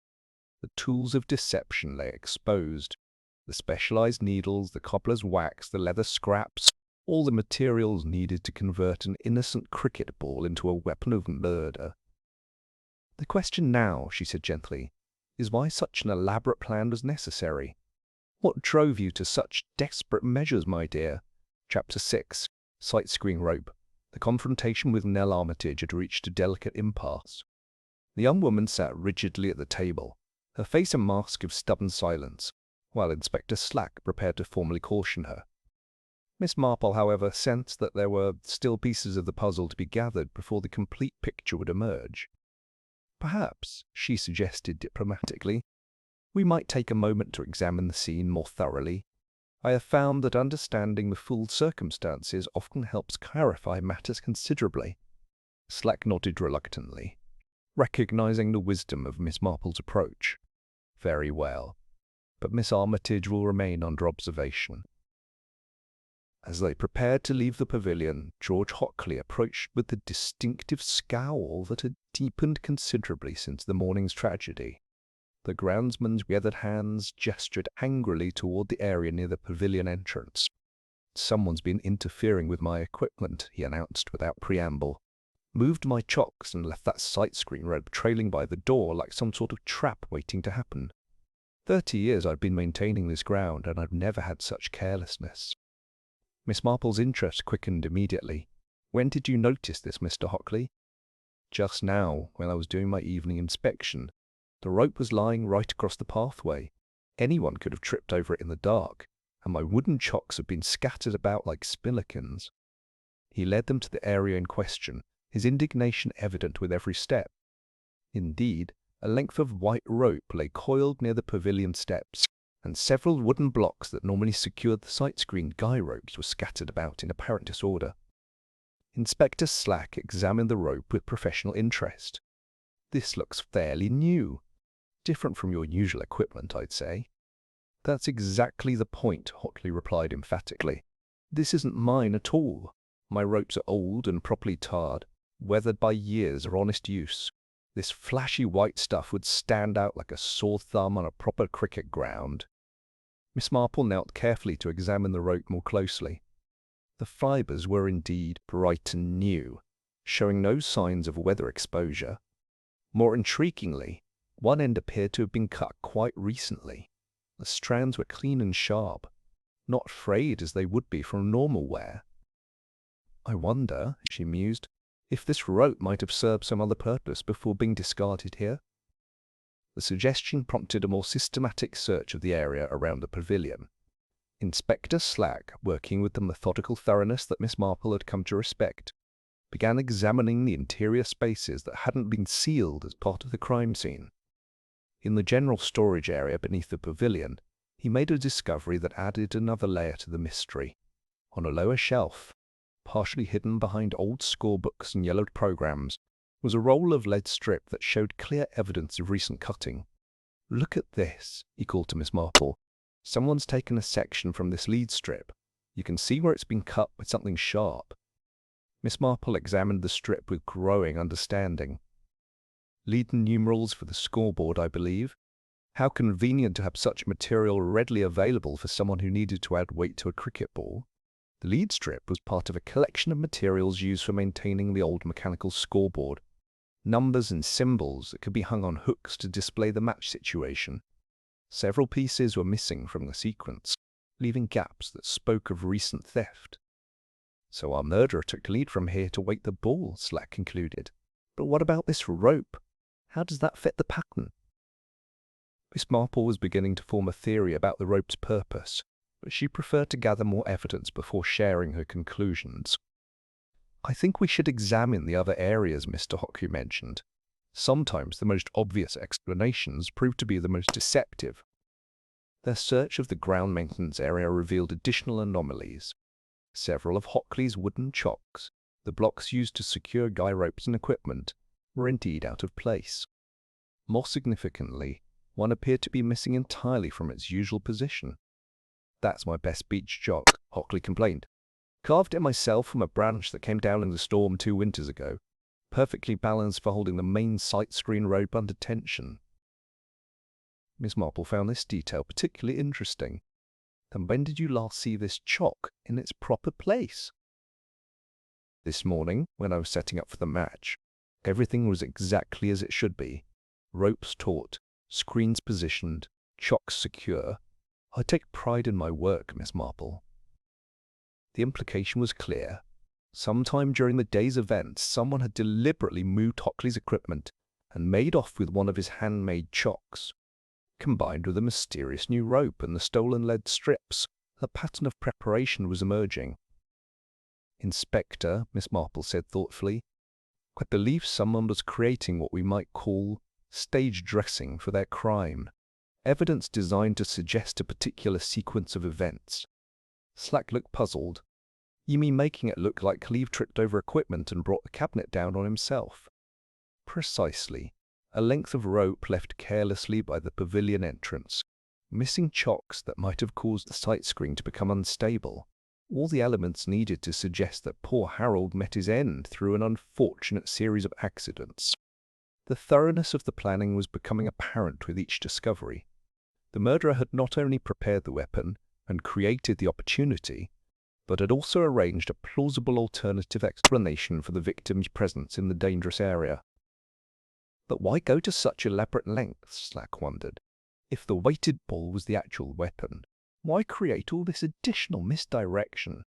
The tools of deception lay exposed. The specialized needles, the cobbler's wax, the leather scraps, all the materials needed to convert an innocent cricket ball into a weapon of murder. "The question now," she said gently, "is why such an elaborate plan was necessary. What drove you to such desperate measures, my dear?" Chapter 6. Sight Screen Rope. The confrontation with Nell Armitage had reached a delicate impasse. The young woman sat rigidly at the table, her face a mask of stubborn silence, while Inspector Slack prepared to formally caution her. Miss Marple, however, sensed that there were still pieces of the puzzle to be gathered before the complete picture would emerge. "Perhaps," she suggested diplomatically, "we might take a moment to examine the scene more thoroughly. I have found that understanding the full circumstances often helps clarify matters considerably." Slack nodded reluctantly, recognizing the wisdom of Miss Marple's approach. "Very well, but Miss Armitage will remain under observation." As they prepared to leave the pavilion, George Hockley approached with the distinctive scowl that had deepened considerably since the morning's tragedy. The groundsman's weathered hands gestured angrily toward the area near the pavilion entrance. "Someone's been interfering with my equipment," he announced without preamble. "Moved my chocks and left that sight screen rope trailing by the door like some sort of trap waiting to happen. 30 years I've been maintaining this ground, and I've never had such carelessness." Miss Marple's interest quickened immediately. "When did you notice this, Mr. Hockley?" "Just now, when I was doing my evening inspection. The rope was lying right across the pathway. Anyone could have tripped over it in the dark, and my wooden chocks have been scattered about like spillikins." He led them to the area in question, his indignation evident with every step. Indeed, a length of white rope lay coiled near the pavilion steps, and several wooden blocks that normally secured the sight screen guy ropes were scattered about in apparent disorder. Inspector Slack examined the rope with professional interest. "This looks fairly new. Different from your usual equipment, I'd say." "That's exactly the point," Hockley replied emphatically. "This isn't mine at all. My ropes are old and properly tarred, weathered by years of honest use. This flashy white stuff would stand out like a sore thumb on a proper cricket ground." Miss Marple knelt carefully to examine the rope more closely. The fibres were indeed bright and new, showing no signs of weather exposure. More intriguingly, one end appeared to have been cut quite recently. The strands were clean and sharp, not frayed as they would be from normal wear. "I wonder," she mused, "if this rope might have served some other purpose before being discarded here." The suggestion prompted a more systematic search of the area around the pavilion. Inspector Slack, working with the methodical thoroughness that Miss Marple had come to respect, began examining the interior spaces that hadn't been sealed as part of the crime scene. In the general storage area beneath the pavilion, he made a discovery that added another layer to the mystery. On a lower shelf, partially hidden behind old scorebooks and yellowed programs, was a roll of lead strip that showed clear evidence of recent cutting. "Look at this," he called to Miss Marple. "Someone's taken a section from this lead strip. You can see where it's been cut with something sharp." Miss Marple examined the strip with growing understanding. "Leaden numerals for the scoreboard, I believe. How convenient to have such material readily available for someone who needed to add weight to a cricket ball." The lead strip was part of a collection of materials used for maintaining the old mechanical scoreboard. Numbers and symbols that could be hung on hooks to display the match situation. Several pieces were missing from the sequence, leaving gaps that spoke of recent theft. "So our murderer took lead from here to weight the ball," Slack concluded. "But what about this rope? How does that fit the pattern?" Miss Marple was beginning to form a theory about the rope's purpose, but she preferred to gather more evidence before sharing her conclusions. "I think we should examine the other areas Mr. Hockley mentioned. Sometimes the most obvious explanations prove to be the most deceptive." Their search of the ground maintenance area revealed additional anomalies. Several of Hockley's wooden chocks, the blocks used to secure guy ropes and equipment, were indeed out of place. More significantly, one appeared to be missing entirely from its usual position. "That's my best beach chock," Hockley complained. "Carved it myself from a branch that came down in the storm 2 winters ago. Perfectly balanced for holding the main sight screen rope under tension." Miss Marple found this detail particularly interesting. "Then when did you last see this chalk in its proper place?" "This morning, when I was setting up for the match. Everything was exactly as it should be. Ropes taut, screens positioned, chalks secure. I take pride in my work, Miss Marple." The implication was clear. Sometime during the day's events, someone had deliberately moved Hockley's equipment and made off with one of his handmade chalks. Combined with a mysterious new rope and the stolen lead strips, a pattern of preparation was emerging. "Inspector," Miss Marple said thoughtfully, "I believe someone was creating what we might call stage dressing for their crime. Evidence designed to suggest a particular sequence of events." Slack looked puzzled. "You mean making it look like Cleve tripped over equipment and brought the cabinet down on himself?" "Precisely. A length of rope left carelessly by the pavilion entrance. Missing chocks that might have caused the sight screen to become unstable. All the elements needed to suggest that poor Harold met his end through an unfortunate series of accidents." The thoroughness of the planning was becoming apparent with each discovery. The murderer had not only prepared the weapon and created the opportunity, but had also arranged a plausible alternative explanation for the victim's presence in the dangerous area. But why go to such elaborate lengths, Slack wondered. If the weighted ball was the actual weapon, why create all this additional misdirection?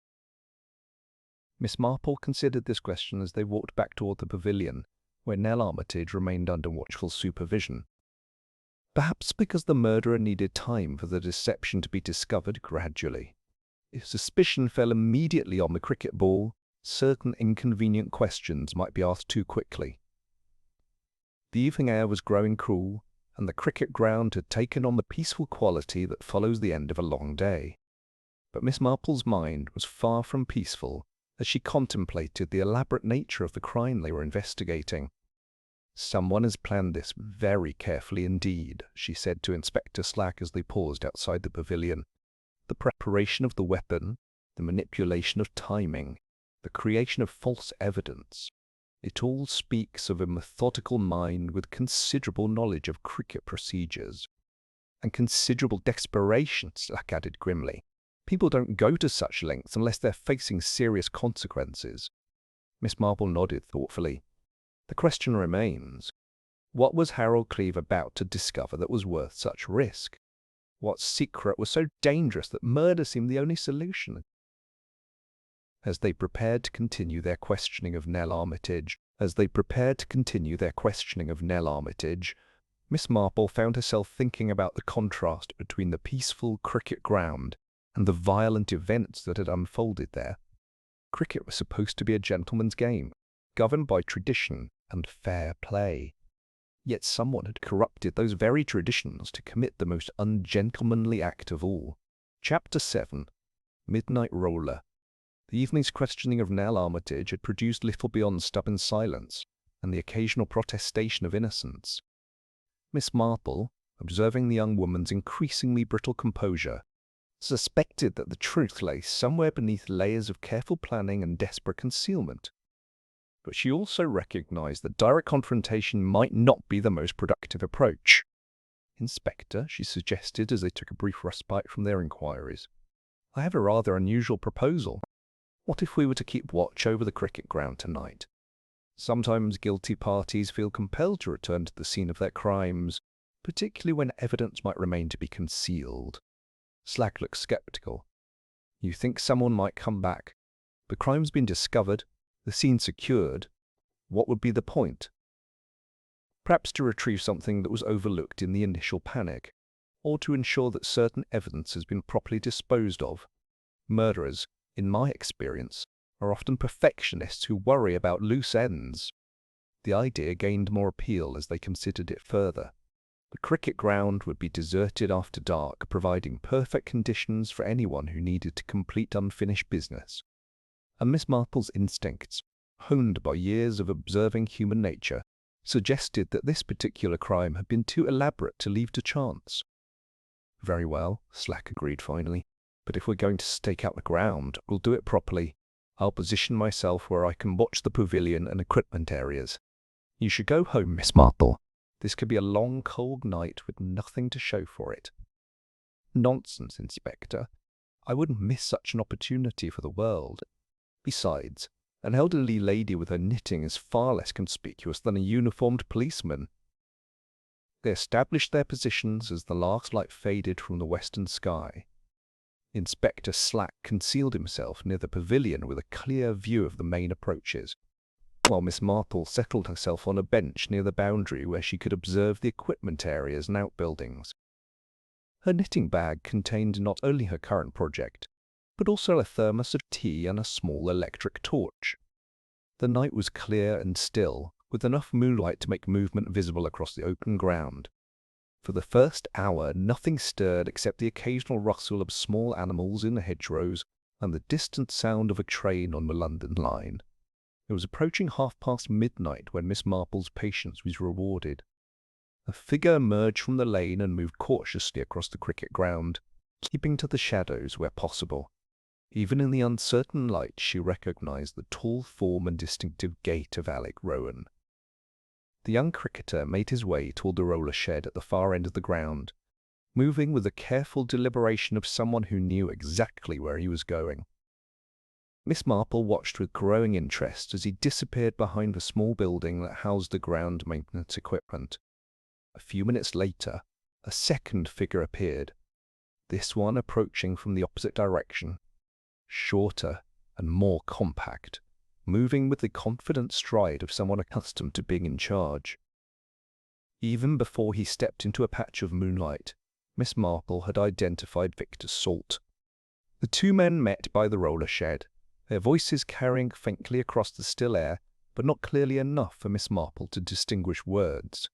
Miss Marple considered this question as they walked back toward the pavilion, where Nell Armitage remained under watchful supervision. Perhaps because the murderer needed time for the deception to be discovered gradually. If suspicion fell immediately on the cricket ball, certain inconvenient questions might be asked too quickly. The evening air was growing cool, and the cricket ground had taken on the peaceful quality that follows the end of a long day. But Miss Marple's mind was far from peaceful as she contemplated the elaborate nature of the crime they were investigating. "Someone has planned this very carefully indeed," she said to Inspector Slack as they paused outside the pavilion. "The preparation of the weapon, the manipulation of timing, the creation of false evidence. It all speaks of a methodical mind with considerable knowledge of cricket procedures." "And considerable desperation," Slack added grimly. "People don't go to such lengths unless they're facing serious consequences." Miss Marple nodded thoughtfully. "The question remains, what was Harold Cleve about to discover that was worth such risk? What secret was so dangerous that murder seemed the only solution?" As they prepared to continue their questioning of Nell Armitage, Miss Marple found herself thinking about the contrast between the peaceful cricket ground and the violent events that had unfolded there. Cricket was supposed to be a gentleman's game, governed by tradition and fair play. Yet someone had corrupted those very traditions to commit the most ungentlemanly act of all. Chapter 7. Midnight Roller. The evening's questioning of Nell Armitage had produced little beyond stubborn silence and the occasional protestation of innocence. Miss Marple, observing the young woman's increasingly brittle composure, suspected that the truth lay somewhere beneath layers of careful planning and desperate concealment. But she also recognized that direct confrontation might not be the most productive approach. "Inspector," she suggested as they took a brief respite from their inquiries, "I have a rather unusual proposal. What if we were to keep watch over the cricket ground tonight? Sometimes guilty parties feel compelled to return to the scene of their crimes, particularly when evidence might remain to be concealed." Slack looked skeptical. "You think someone might come back? The crime's been discovered, the scene secured. What would be the point? Perhaps to retrieve something that was overlooked in the initial panic, or to ensure that certain evidence has been properly disposed of. Murderers, in my experience, are often perfectionists who worry about loose ends." The idea gained more appeal as they considered it further. The cricket ground would be deserted after dark, providing perfect conditions for anyone who needed to complete unfinished business. And Miss Marple's instincts, honed by years of observing human nature, suggested that this particular crime had been too elaborate to leave to chance. "Very well," Slack agreed finally. "But if we're going to stake out the ground, we'll do it properly. I'll position myself where I can watch the pavilion and equipment areas. You should go home, Miss Marple. This could be a long, cold night with nothing to show for it. Nonsense, Inspector. I wouldn't miss such an opportunity for the world. Besides, an elderly lady with her knitting is far less conspicuous than a uniformed policeman. They established their positions as the last light faded from the western sky. Inspector Slack concealed himself near the pavilion with a clear view of the main approaches, while Miss Marple settled herself on a bench near the boundary where she could observe the equipment areas and outbuildings. Her knitting bag contained not only her current project, but also a thermos of tea and a small electric torch. The night was clear and still, with enough moonlight to make movement visible across the open ground. For the first hour nothing stirred except the occasional rustle of small animals in the hedgerows and the distant sound of a train on the London line. It was approaching midnight when Miss Marple's patience was rewarded. A figure emerged from the lane and moved cautiously across the cricket ground, keeping to the shadows where possible. Even in the uncertain light she recognized the tall form and distinctive gait of Alec Rowan. The young cricketer made his way toward the roller shed at the far end of the ground, moving with the careful deliberation of someone who knew exactly where he was going. Miss Marple watched with growing interest as he disappeared behind the small building that housed the ground maintenance equipment. A few minutes later, a second figure appeared, this one approaching from the opposite direction, shorter and more compact, moving with the confident stride of someone accustomed to being in charge. Even before he stepped into a patch of moonlight, Miss Marple had identified Victor Salt. The two men met by the roller shed, their voices carrying faintly across the still air, but not clearly enough for Miss Marple to distinguish words.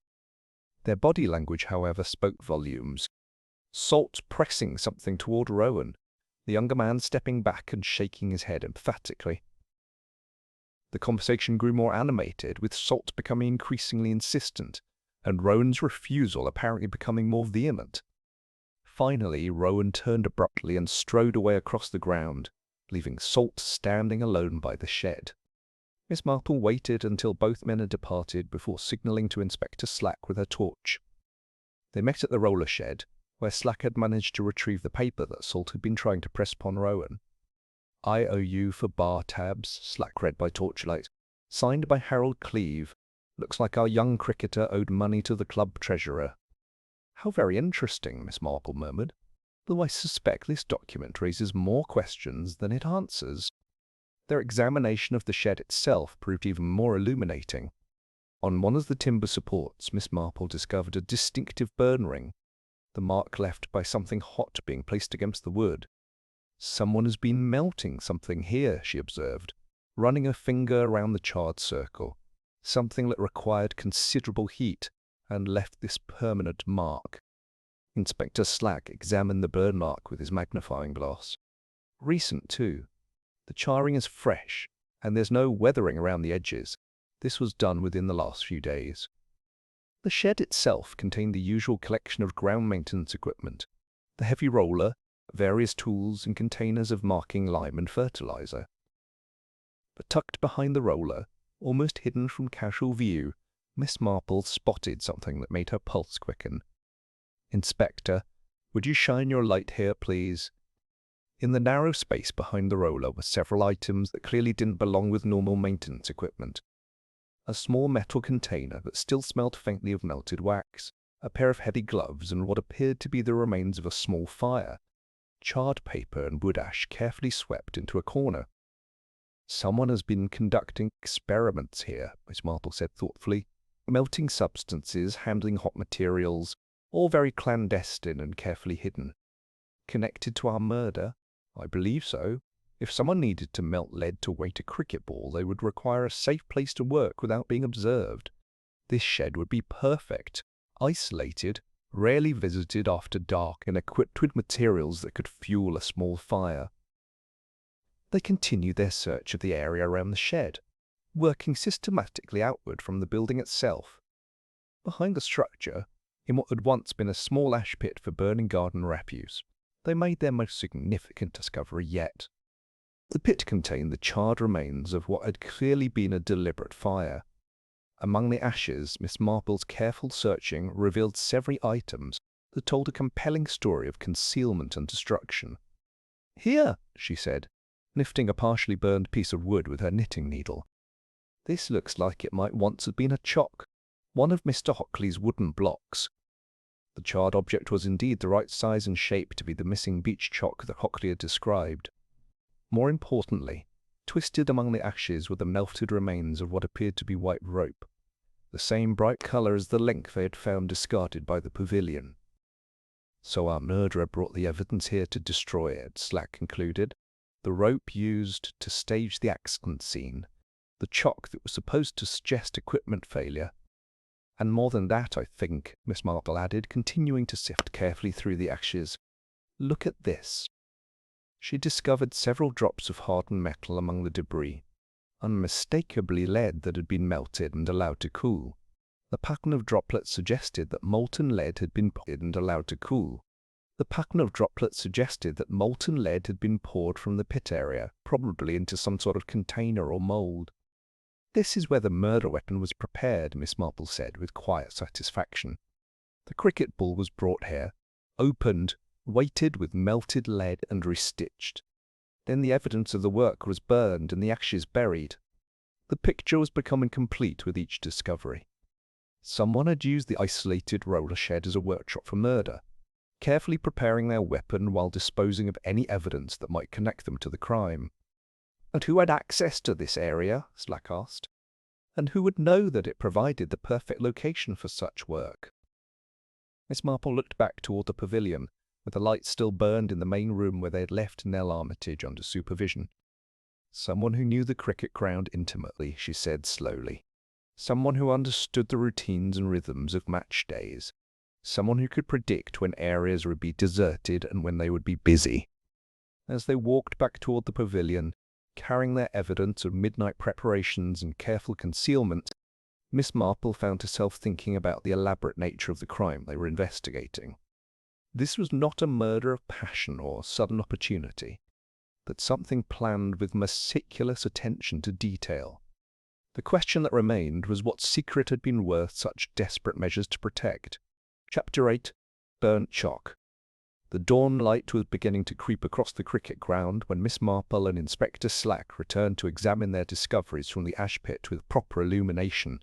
Their body language, however, spoke volumes. Salt pressing something toward Rowan, the younger man stepping back and shaking his head emphatically. The conversation grew more animated, with Salt becoming increasingly insistent, and Rowan's refusal apparently becoming more vehement. Finally, Rowan turned abruptly and strode away across the ground, leaving Salt standing alone by the shed. Miss Marple waited until both men had departed before signalling to Inspector Slack with her torch. They met at the roller shed, where Slack had managed to retrieve the paper that Salt had been trying to press upon Rowan. IOU for bar tabs, Slack read by torchlight. Signed by Harold Cleave. Looks like our young cricketer owed money to the club treasurer. How very interesting, Miss Marple murmured, though I suspect this document raises more questions than it answers. Their examination of the shed itself proved even more illuminating. On one of the timber supports, Miss Marple discovered a distinctive burn ring, the mark left by something hot being placed against the wood. Someone has been melting something here, she observed, running a finger around the charred circle, something that required considerable heat and left this permanent mark. Inspector Slack examined the burn mark with his magnifying glass. Recent, too. The charring is fresh, and there's no weathering around the edges. This was done within the last few days. The shed itself contained the usual collection of ground maintenance equipment, the heavy roller, various tools and containers of marking lime and fertilizer. But tucked behind the roller, almost hidden from casual view, Miss Marple spotted something that made her pulse quicken. "Inspector, would you shine your light here, please?" In the narrow space behind the roller were several items that clearly didn't belong with normal maintenance equipment. A small metal container that still smelled faintly of melted wax, a pair of heavy gloves, and what appeared to be the remains of a small fire. Charred paper and wood ash carefully swept into a corner. "Someone has been conducting experiments here," Miss Marple said thoughtfully. "Melting substances, handling hot materials, all very clandestine and carefully hidden. Connected to our murder? I believe so. If someone needed to melt lead to weight a cricket ball, they would require a safe place to work without being observed. This shed would be perfect, isolated, rarely visited after dark, and equipped with materials that could fuel a small fire." They continued their search of the area around the shed, working systematically outward from the building itself. Behind the structure, in what had once been a small ash pit for burning garden refuse, they made their most significant discovery yet. The pit contained the charred remains of what had clearly been a deliberate fire. Among the ashes, Miss Marple's careful searching revealed several items that told a compelling story of concealment and destruction. "Here," she said, lifting a partially burned piece of wood with her knitting needle. "This looks like it might once have been a chock, one of Mr. Hockley's wooden blocks." The charred object was indeed the right size and shape to be the missing beech chock that Hockley had described. More importantly, twisted among the ashes were the melted remains of what appeared to be white rope, the same bright colour as the length they had found discarded by the Pavilion. "So our murderer brought the evidence here to destroy it," Slack concluded. "The rope used to stage the accident scene, the chock that was supposed to suggest equipment failure. And more than that, I think," Miss Marple added, continuing to sift carefully through the ashes. "Look at this." She discovered several drops of hardened metal among the debris, unmistakably lead that had been melted and allowed to cool. The pattern of droplets suggested that molten lead had been poured and allowed to cool. The pattern of droplets suggested that molten lead had been poured from the pit area, probably into some sort of container or mould. "This is where the murder weapon was prepared," Miss Marple said with quiet satisfaction. "The cricket ball was brought here, opened, weighted with melted lead and restitched. Then the evidence of the work was burned and the ashes buried. The picture was becoming complete with each discovery. Someone had used the isolated roller shed as a workshop for murder, carefully preparing their weapon while disposing of any evidence that might connect them to the crime." "And who had access to this area?" Slack asked. "And who would know that it provided the perfect location for such work?" Miss Marple looked back toward the Pavilion, where the light still burned in the main room where they had left Nell Armitage under supervision. "Someone who knew the cricket ground intimately," she said slowly. "Someone who understood the routines and rhythms of match days. Someone who could predict when areas would be deserted and when they would be busy." As they walked back toward the Pavilion, carrying their evidence of midnight preparations and careful concealment, Miss Marple found herself thinking about the elaborate nature of the crime they were investigating. This was not a murder of passion or sudden opportunity, but something planned with meticulous attention to detail. The question that remained was what secret had been worth such desperate measures to protect. Chapter 8. Burnt Chalk. The dawn light was beginning to creep across the cricket ground when Miss Marple and Inspector Slack returned to examine their discoveries from the ash pit with proper illumination.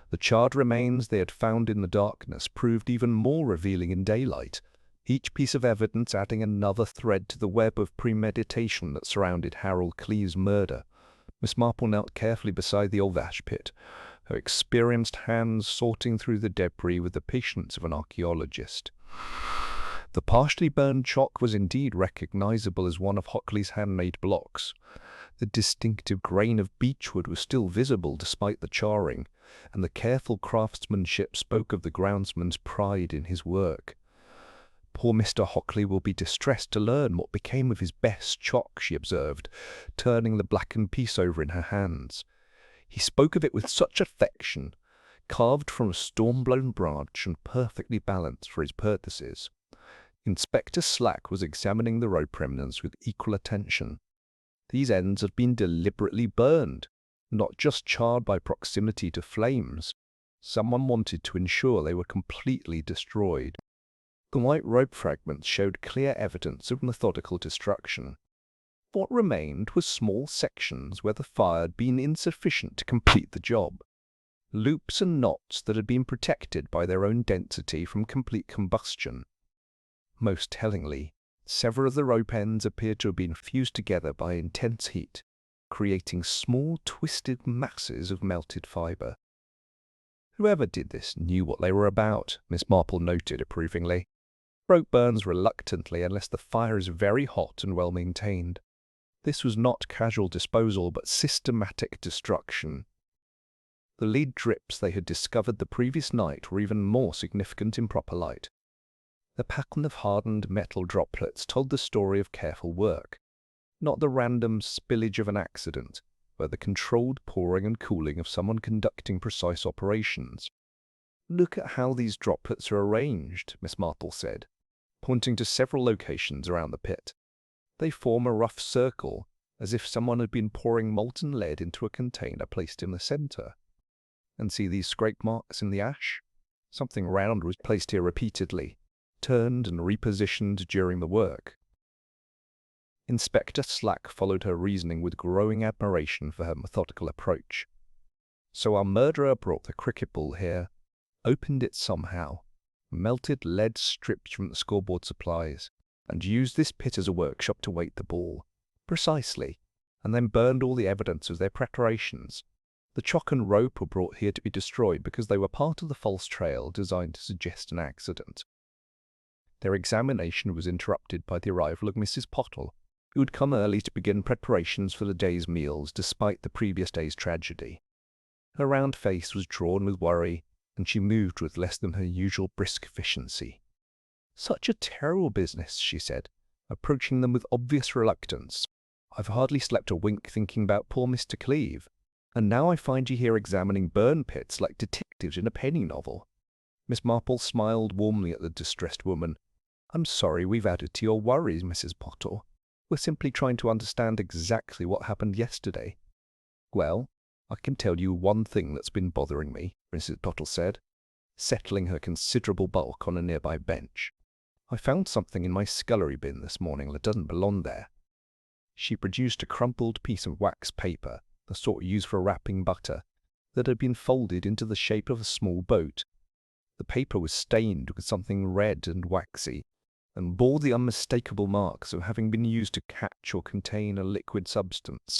The charred remains they had found in the darkness proved even more revealing in daylight, each piece of evidence adding another thread to the web of premeditation that surrounded Harold Cleeve's murder. Miss Marple knelt carefully beside the old ash pit, her experienced hands sorting through the debris with the patience of an archaeologist. The partially burned chalk was indeed recognizable as one of Hockley's handmade blocks. The distinctive grain of beechwood was still visible despite the charring, and the careful craftsmanship spoke of the groundsman's pride in his work. "Poor Mr. Hockley will be distressed to learn what became of his best chalk," she observed, turning the blackened piece over in her hands. "He spoke of it with such affection, carved from a storm-blown branch and perfectly balanced for his purposes." Inspector Slack was examining the rope remnants with equal attention. These ends had been deliberately burned, not just charred by proximity to flames. Someone wanted to ensure they were completely destroyed. The white rope fragments showed clear evidence of methodical destruction. What remained was small sections where the fire had been insufficient to complete the job. Loops and knots that had been protected by their own density from complete combustion. Most tellingly, several of the rope ends appeared to have been fused together by intense heat, creating small twisted masses of melted fibre. "Whoever did this knew what they were about," Miss Marple noted approvingly. "Rope burns reluctantly unless the fire is very hot and well maintained. This was not casual disposal but systematic destruction." The lead drips they had discovered the previous night were even more significant in proper light. The pattern of hardened metal droplets told the story of careful work, not the random spillage of an accident, but the controlled pouring and cooling of someone conducting precise operations. "Look at how these droplets are arranged," Miss Marple said, pointing to several locations around the pit. "They form a rough circle, as if someone had been pouring molten lead into a container placed in the center." And see these scrape marks in the ash? Something round was placed here repeatedly, turned and repositioned during the work. Inspector Slack followed her reasoning with growing admiration for her methodical approach. So our murderer brought the cricket ball here, opened it somehow, melted lead strips from the scoreboard supplies, and used this pit as a workshop to weight the ball. Precisely. And then burned all the evidence of their preparations. The chalk and rope were brought here to be destroyed because they were part of the false trail designed to suggest an accident. Their examination was interrupted by the arrival of Mrs. Pottle, who had come early to begin preparations for the day's meals despite the previous day's tragedy. Her round face was drawn with worry, and she moved with less than her usual brisk efficiency. "Such a terrible business," she said, approaching them with obvious reluctance. "I've hardly slept a wink thinking about poor Mr. Cleeve, and now I find you here examining burn pits like detectives in a penny novel." Miss Marple smiled warmly at the distressed woman. "I'm sorry we've added to your worries, Mrs. Pottle. We're simply trying to understand exactly what happened yesterday." "Well, I can tell you one thing that's been bothering me," Mrs. Pottle said, settling her considerable bulk on a nearby bench. "I found something in my scullery bin this morning that doesn't belong there." She produced a crumpled piece of wax paper, the sort used for wrapping butter, that had been folded into the shape of a small boat. The paper was stained with something red and waxy, and bore the unmistakable marks of having been used to catch or contain a liquid substance.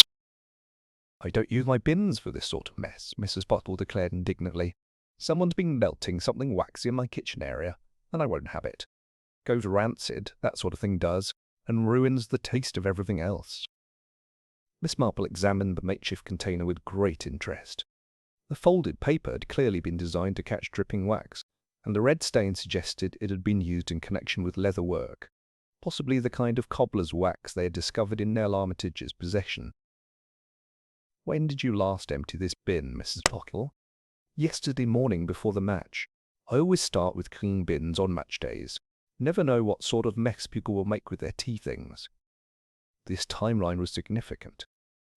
"I don't use my bins for this sort of mess," Mrs. Pottle declared indignantly. "Someone's been melting something waxy in my kitchen area, and I won't have it. Goes rancid, that sort of thing does, and ruins the taste of everything else." Miss Marple examined the makeshift container with great interest. The folded paper had clearly been designed to catch dripping wax, and the red stain suggested it had been used in connection with leather work, possibly the kind of cobbler's wax they had discovered in Nell Armitage's possession. "When did you last empty this bin, Mrs. Pottle?" "Yesterday morning before the match. I always start with clean bins on match days. Never know what sort of mess people will make with their tea things." This timeline was significant.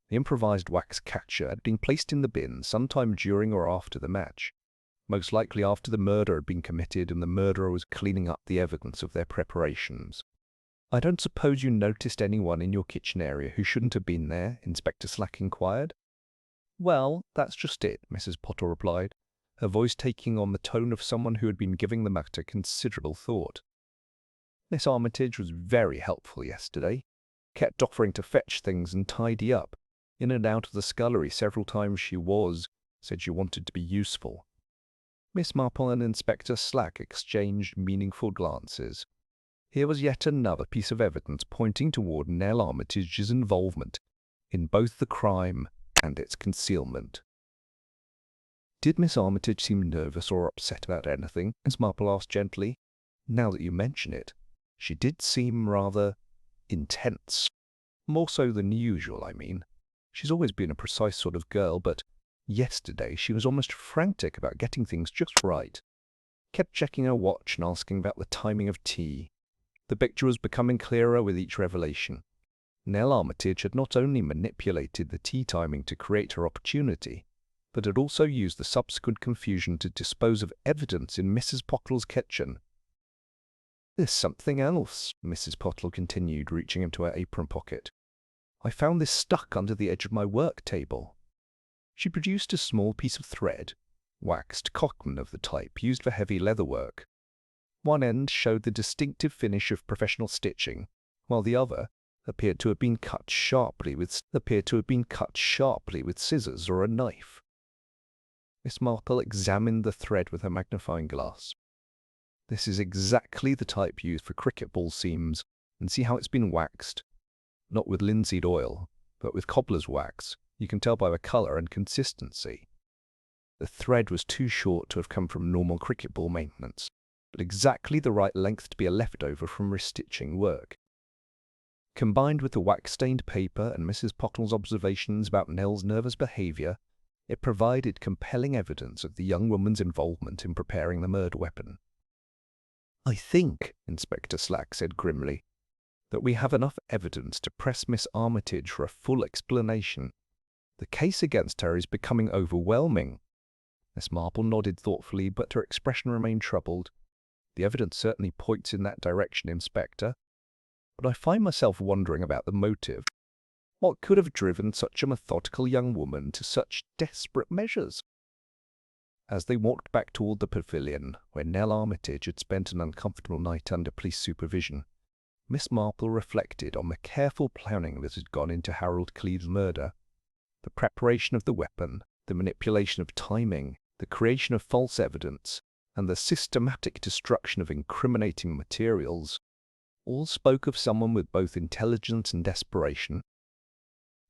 The improvised wax catcher had been placed in the bin sometime during or after the match, most likely after the murder had been committed and the murderer was cleaning up the evidence of their preparations. "I don't suppose you noticed anyone in your kitchen area who shouldn't have been there?" Inspector Slack inquired. "Well, that's just it," Mrs. Pottle replied, her voice taking on the tone of someone who had been giving the matter considerable thought. "Miss Armitage was very helpful yesterday. Kept offering to fetch things and tidy up. In and out of the scullery several times said she wanted to be useful." Miss Marple and Inspector Slack exchanged meaningful glances. Here was yet another piece of evidence pointing toward Nell Armitage's involvement in both the crime and its concealment. "Did Miss Armitage seem nervous or upset about anything?" Miss Marple asked gently. "Now that you mention it, she did seem rather intense. More so than usual, I mean. She's always been a precise sort of girl, but yesterday she was almost frantic about getting things just right. Kept checking her watch and asking about the timing of tea. The picture was becoming clearer with each revelation. Nell Armitage had not only manipulated the tea timing to create her opportunity, but had also used the subsequent confusion to dispose of evidence in Mrs. Pottle's kitchen. "There's something else," Mrs. Pottle continued, reaching into her apron pocket. "I found this stuck under the edge of my work table." She produced a small piece of thread, waxed cotton of the type used for heavy leather work. One end showed the distinctive finish of professional stitching, while the other appeared to have been cut sharply with scissors or a knife. Miss Marple examined the thread with her magnifying glass. "This is exactly the type used for cricket ball seams, and see how it's been waxed. Not with linseed oil, but with cobbler's wax. You can tell by the colour and consistency." The thread was too short to have come from normal cricket ball maintenance, but exactly the right length to be a leftover from restitching work. Combined with the wax-stained paper and Mrs. Pottle's observations about Nell's nervous behaviour, it provided compelling evidence of the young woman's involvement in preparing the murder weapon. "I think," Inspector Slack said grimly, "that we have enough evidence to press Miss Armitage for a full explanation. The case against her is becoming overwhelming." Miss Marple nodded thoughtfully, but her expression remained troubled. "The evidence certainly points in that direction, Inspector. But I find myself wondering about the motive. What could have driven such a methodical young woman to such desperate measures?" As they walked back toward the pavilion, where Nell Armitage had spent an uncomfortable night under police supervision, Miss Marple reflected on the careful planning that had gone into Harold Cleve's murder. The preparation of the weapon, the manipulation of timing, the creation of false evidence, and the systematic destruction of incriminating materials, all spoke of someone with both intelligence and desperation.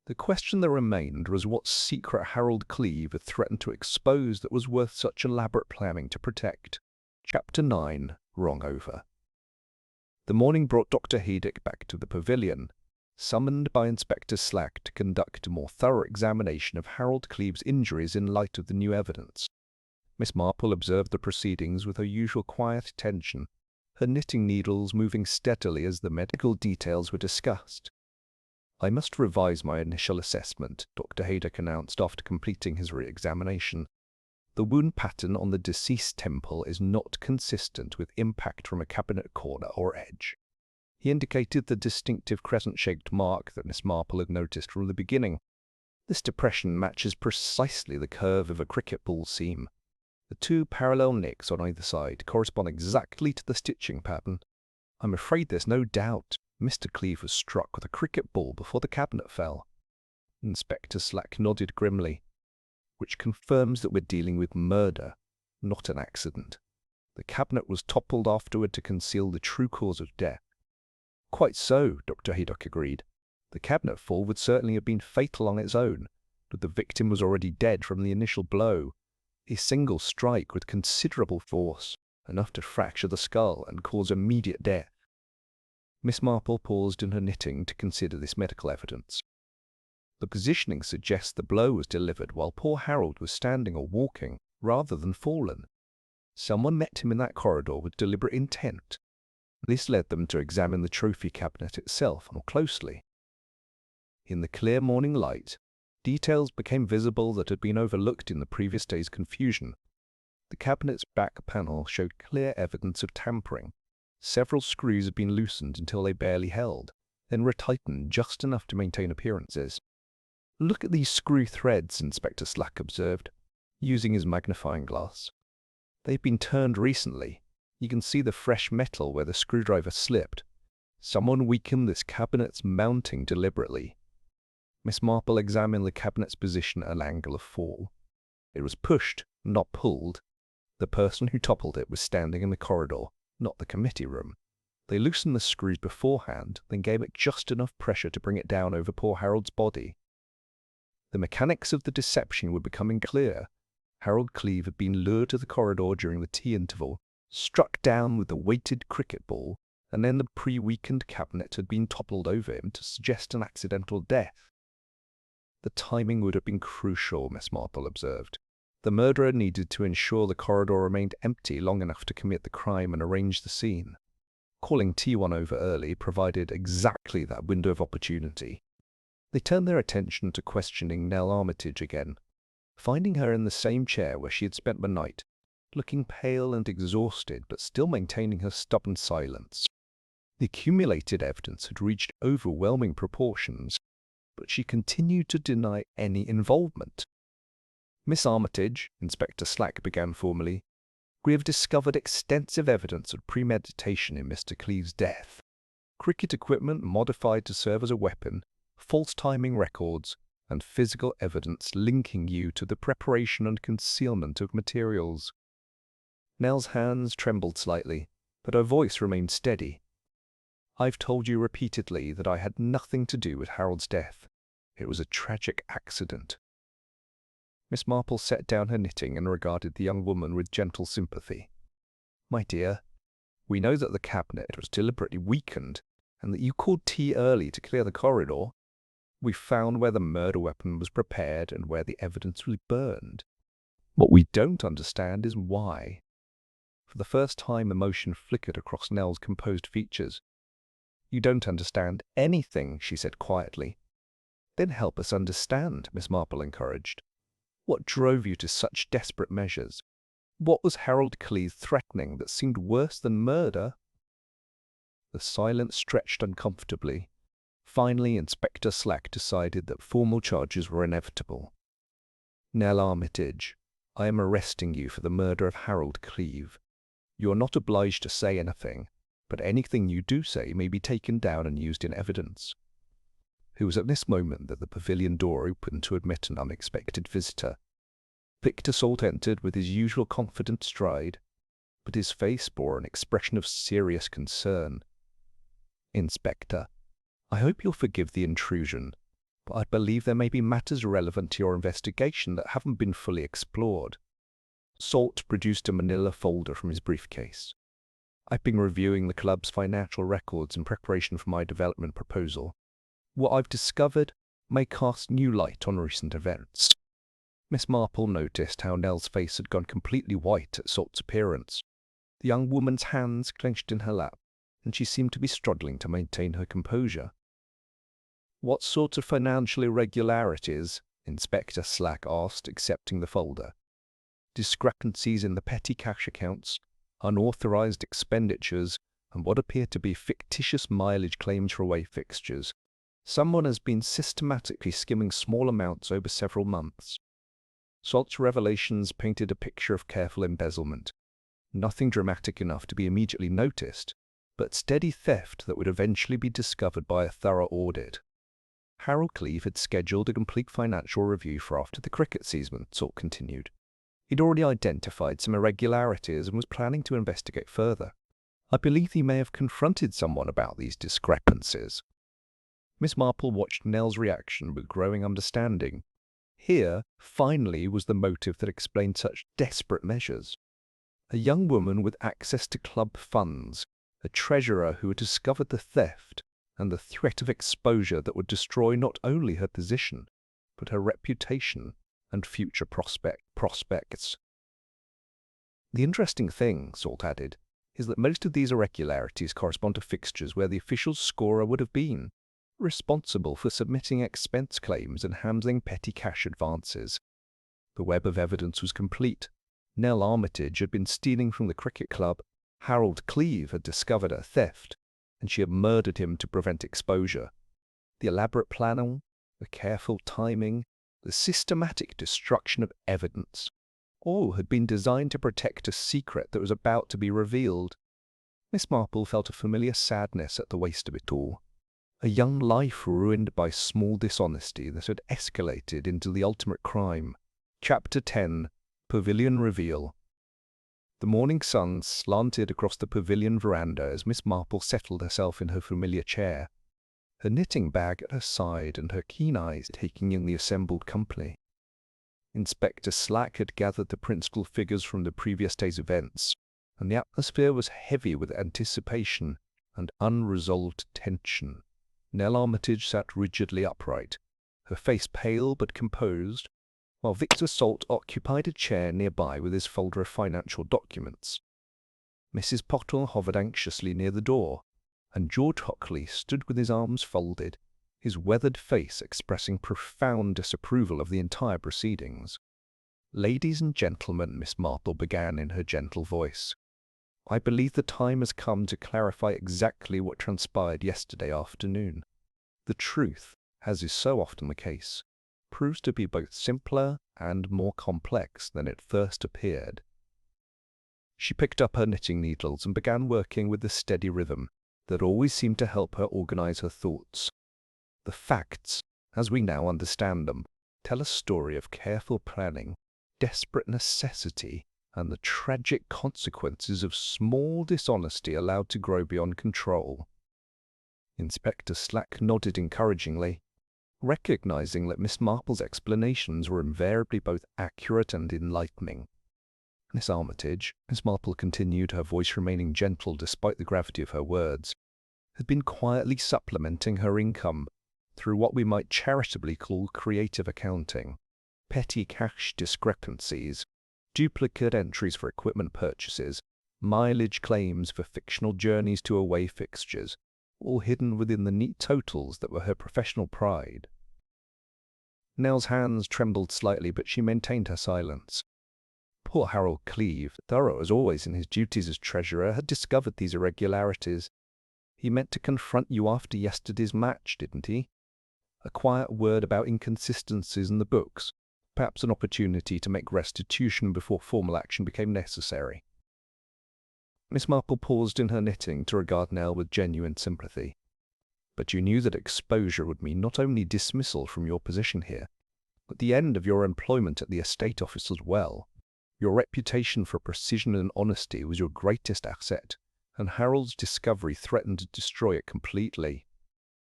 The question that remained was what secret Harold Cleve had threatened to expose that was worth such elaborate planning to protect. Chapter 9. Wrong Over. The morning brought Dr. Haydock back to the pavilion, summoned by Inspector Slack to conduct a more thorough examination of Harold Cleve's injuries in light of the new evidence. Miss Marple observed the proceedings with her usual quiet attention, her knitting needles moving steadily as the medical details were discussed. "I must revise my initial assessment," Dr. Haydock announced after completing his re-examination. "The wound pattern on the deceased's temple is not consistent with impact from a cabinet corner or edge." He indicated the distinctive crescent-shaped mark that Miss Marple had noticed from the beginning. "This depression matches precisely the curve of a cricket ball seam. The two parallel nicks on either side correspond exactly to the stitching pattern. I'm afraid there's no doubt Mr. Cleve was struck with a cricket ball before the cabinet fell." Inspector Slack nodded grimly. "Which confirms that we're dealing with murder, not an accident. The cabinet was toppled afterward to conceal the true cause of death." "Quite so," Dr. Haydock agreed. "The cabinet fall would certainly have been fatal on its own, but the victim was already dead from the initial blow. A single strike with considerable force, enough to fracture the skull and cause immediate death." Miss Marple paused in her knitting to consider this medical evidence. "The positioning suggests the blow was delivered while poor Harold was standing or walking, rather than fallen. Someone met him in that corridor with deliberate intent. This led them to examine the trophy cabinet itself more closely. In the clear morning light, details became visible that had been overlooked in the previous day's confusion. The cabinet's back panel showed clear evidence of tampering. Several screws had been loosened until they barely held, then retightened just enough to maintain appearances. "Look at these screw threads," Inspector Slack observed, using his magnifying glass. "They've been turned recently. You can see the fresh metal where the screwdriver slipped. Someone weakened this cabinet's mounting deliberately." Miss Marple examined the cabinet's position at an angle of fall. It was pushed, not pulled. The person who toppled it was standing in the corridor, not the committee room. They loosened the screws beforehand, then gave it just enough pressure to bring it down over poor Harold's body. The mechanics of the deception were becoming clear. Harold Cleve had been lured to the corridor during the tea interval, struck down with the weighted cricket ball, and then the pre-weakened cabinet had been toppled over him to suggest an accidental death. "The timing would have been crucial," Miss Marple observed. "The murderer needed to ensure the corridor remained empty long enough to commit the crime and arrange the scene. Calling T1 over early provided exactly that window of opportunity." They turned their attention to questioning Nell Armitage again, finding her in the same chair where she had spent the night, looking pale and exhausted but still maintaining her stubborn silence. The accumulated evidence had reached overwhelming proportions, but she continued to deny any involvement. "Miss Armitage," Inspector Slack began formally, "we have discovered extensive evidence of premeditation in Mr. Cleve's death. Cricket equipment modified to serve as a weapon, false timing records, and physical evidence linking you to the preparation and concealment of materials." Nell's hands trembled slightly, but her voice remained steady. "I've told you repeatedly that I had nothing to do with Harold's death. It was a tragic accident." Miss Marple set down her knitting and regarded the young woman with gentle sympathy. "My dear, we know that the cabinet was deliberately weakened and that you called tea early to clear the corridor. We found where the murder weapon was prepared and where the evidence was burned. What we don't understand is why." For the first time, emotion flickered across Nell's composed features. "You don't understand anything," she said quietly. "Then help us understand," Miss Marple encouraged. What drove you to such desperate measures? What was Harold Cleeve threatening that seemed worse than murder? The silence stretched uncomfortably. Finally, Inspector Slack decided that formal charges were inevitable. Nell Armitage, I am arresting you for the murder of Harold Cleeve. You are not obliged to say anything, but anything you do say may be taken down and used in evidence. It was at this moment that the pavilion door opened to admit an unexpected visitor. Victor Salt entered with his usual confident stride, but his face bore an expression of serious concern. Inspector, I hope you'll forgive the intrusion, but I believe there may be matters relevant to your investigation that haven't been fully explored. Salt produced a manila folder from his briefcase. I've been reviewing the club's financial records in preparation for my development proposal. What I've discovered may cast new light on recent events. Miss Marple noticed how Nell's face had gone completely white at Salt's appearance. The young woman's hands clenched in her lap, and she seemed to be struggling to maintain her composure. What sort of financial irregularities? Inspector Slack asked, accepting the folder. Discrepancies in the petty cash accounts, unauthorized expenditures, and what appear to be fictitious mileage claims for away fixtures. Someone has been systematically skimming small amounts over several months. Salt's revelations painted a picture of careful embezzlement. Nothing dramatic enough to be immediately noticed, but steady theft that would eventually be discovered by a thorough audit. Harold Cleeve had scheduled a complete financial review for after the cricket season, Salt continued. He'd already identified some irregularities and was planning to investigate further. I believe he may have confronted someone about these discrepancies. Miss Marple watched Nell's reaction with growing understanding. Here, finally, was the motive that explained such desperate measures. A young woman with access to club funds, a treasurer who had discovered the theft, and the threat of exposure that would destroy not only her position, but her reputation and future prospects. The interesting thing, Salt added, is that most of these irregularities correspond to fixtures where the official scorer would have been responsible for submitting expense claims and handling petty cash advances. The web of evidence was complete. Nell Armitage had been stealing from the cricket club, Harold Cleeve had discovered her theft, and she had murdered him to prevent exposure. The elaborate planning, the careful timing, the systematic destruction of evidence, all had been designed to protect a secret that was about to be revealed. Miss Marple felt a familiar sadness at the waste of it all. A young life ruined by small dishonesty that had escalated into the ultimate crime. Chapter 10. Pavilion Reveal. The morning sun slanted across the pavilion veranda as Miss Marple settled herself in her familiar chair, her knitting bag at her side and her keen eyes taking in the assembled company. Inspector Slack had gathered the principal figures from the previous day's events, and the atmosphere was heavy with anticipation and unresolved tension. Nell Armitage sat rigidly upright, her face pale but composed, while Victor Salt occupied a chair nearby with his folder of financial documents. Mrs. Pottle hovered anxiously near the door, and George Hockley stood with his arms folded, his weathered face expressing profound disapproval of the entire proceedings. "Ladies and gentlemen," Miss Marple began in her gentle voice, "I believe the time has come to clarify exactly what transpired yesterday afternoon. The truth, as is so often the case, proves to be both simpler and more complex than it first appeared." She picked up her knitting needles and began working with the steady rhythm that always seemed to help her organize her thoughts. The facts, as we now understand them, tell a story of careful planning, desperate necessity, and the tragic consequences of small dishonesty allowed to grow beyond control. Inspector Slack nodded encouragingly, recognizing that Miss Marple's explanations were invariably both accurate and enlightening. Miss Armitage, Miss Marple continued, her voice remaining gentle despite the gravity of her words, had been quietly supplementing her income through what we might charitably call creative accounting. Petty cash discrepancies, duplicate entries for equipment purchases, mileage claims for fictional journeys to away fixtures, all hidden within the neat totals that were her professional pride. Nell's hands trembled slightly, but she maintained her silence. Poor Harold Cleeve, thorough as always in his duties as treasurer, had discovered these irregularities. He meant to confront you after yesterday's match, didn't he? A quiet word about inconsistencies in the books, perhaps an opportunity to make restitution before formal action became necessary. Miss Marple paused in her knitting to regard Nell with genuine sympathy. But you knew that exposure would mean not only dismissal from your position here, but the end of your employment at the estate office as well. Your reputation for precision and honesty was your greatest asset, and Harold's discovery threatened to destroy it completely.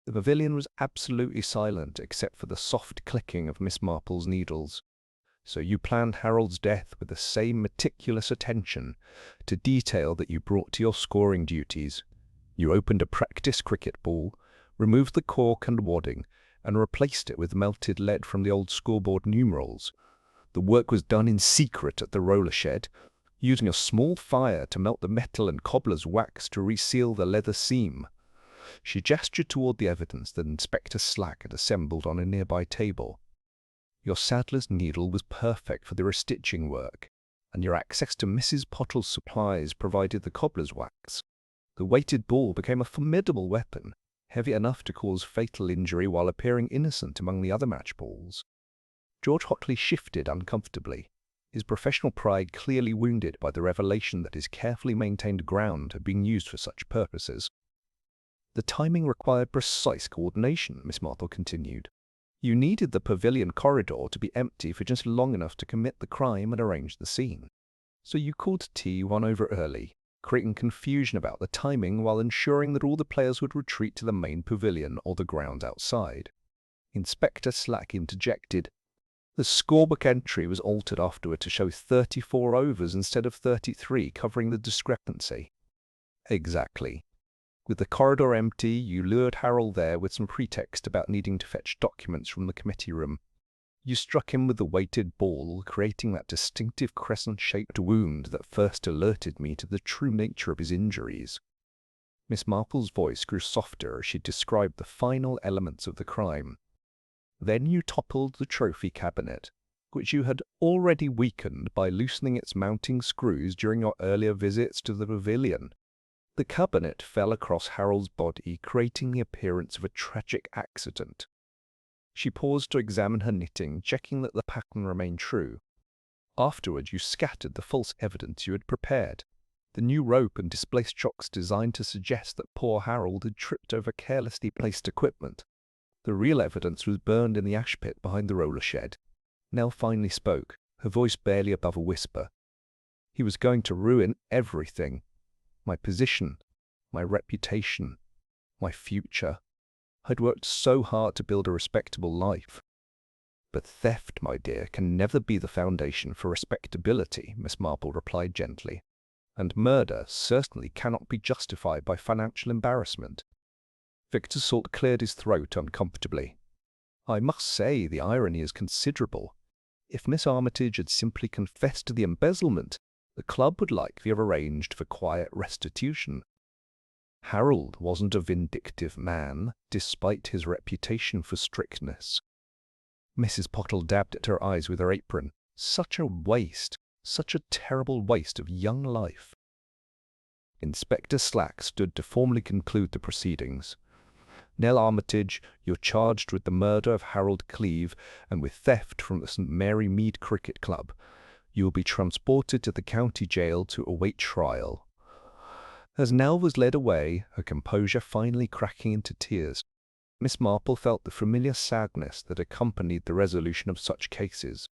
The pavilion was absolutely silent except for the soft clicking of Miss Marple's needles. So you planned Harold's death with the same meticulous attention to detail that you brought to your scoring duties. You opened a practice cricket ball, removed the cork and wadding, and replaced it with melted lead from the old scoreboard numerals. The work was done in secret at the roller shed, using a small fire to melt the metal and cobbler's wax to reseal the leather seam. She gestured toward the evidence that Inspector Slack had assembled on a nearby table. Your saddler's needle was perfect for the restitching work, and your access to Mrs. Pottle's supplies provided the cobbler's wax. The weighted ball became a formidable weapon, heavy enough to cause fatal injury while appearing innocent among the other match balls. George Hockley shifted uncomfortably, his professional pride clearly wounded by the revelation that his carefully maintained ground had been used for such purposes. The timing required precise coordination, Miss Marple continued. You needed the pavilion corridor to be empty for just long enough to commit the crime and arrange the scene. So you called tea 1 over early, creating confusion about the timing while ensuring that all the players would retreat to the main pavilion or the grounds outside. Inspector Slack interjected. The scorebook entry was altered afterward to show 34 overs instead of 33, covering the discrepancy. Exactly. With the corridor empty, you lured Harold there with some pretext about needing to fetch documents from the committee room. You struck him with the weighted ball, creating that distinctive crescent-shaped wound that first alerted me to the true nature of his injuries. Miss Marple's voice grew softer as she described the final elements of the crime. Then you toppled the trophy cabinet, which you had already weakened by loosening its mounting screws during your earlier visits to the pavilion. The cabinet fell across Harold's body, creating the appearance of a tragic accident. She paused to examine her knitting, checking that the pattern remained true. Afterward, you scattered the false evidence you had prepared, the new rope and displaced chocks designed to suggest that poor Harold had tripped over carelessly placed equipment. The real evidence was burned in the ash pit behind the roller shed. Nell finally spoke, her voice barely above a whisper. He was going to ruin everything. My position, my reputation, my future. I'd worked so hard to build a respectable life. But theft, my dear, can never be the foundation for respectability, Miss Marple replied gently. And murder certainly cannot be justified by financial embarrassment. Victor Salt cleared his throat uncomfortably. I must say the irony is considerable. If Miss Armitage had simply confessed to the embezzlement, the club would likely have arranged for quiet restitution. Harold wasn't a vindictive man, despite his reputation for strictness. Mrs. Pottle dabbed at her eyes with her apron. Such a waste, such a terrible waste of young life. Inspector Slack stood to formally conclude the proceedings. Nell Armitage, you're charged with the murder of Harold Cleeve and with theft from the St. Mary Mead Cricket Club. You will be transported to the county jail to await trial. As Nell was led away, her composure finally cracking into tears, Miss Marple felt the familiar sadness that accompanied the resolution of such cases.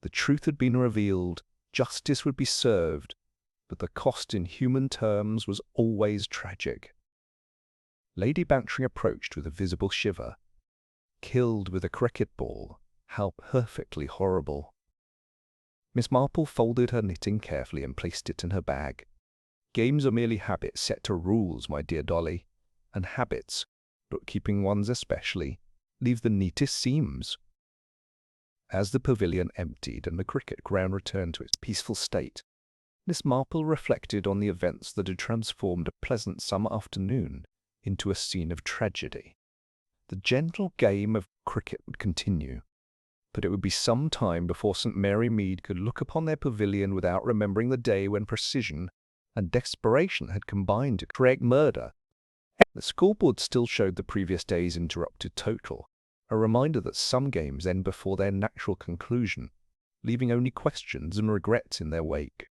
The truth had been revealed, justice would be served, but the cost in human terms was always tragic. Lady Bantry approached with a visible shiver. Killed with a cricket ball, how perfectly horrible. Miss Marple folded her knitting carefully and placed it in her bag. Games are merely habits set to rules, my dear Dolly, and habits, bookkeeping ones especially, leave the neatest seams. As the pavilion emptied and the cricket ground returned to its peaceful state, Miss Marple reflected on the events that had transformed a pleasant summer afternoon into a scene of tragedy. The gentle game of cricket would continue, but it would be some time before St. Mary Mead could look upon their pavilion without remembering the day when precision and desperation had combined to create murder. The scoreboard still showed the previous day's interrupted total, a reminder that some games end before their natural conclusion, leaving only questions and regrets in their wake.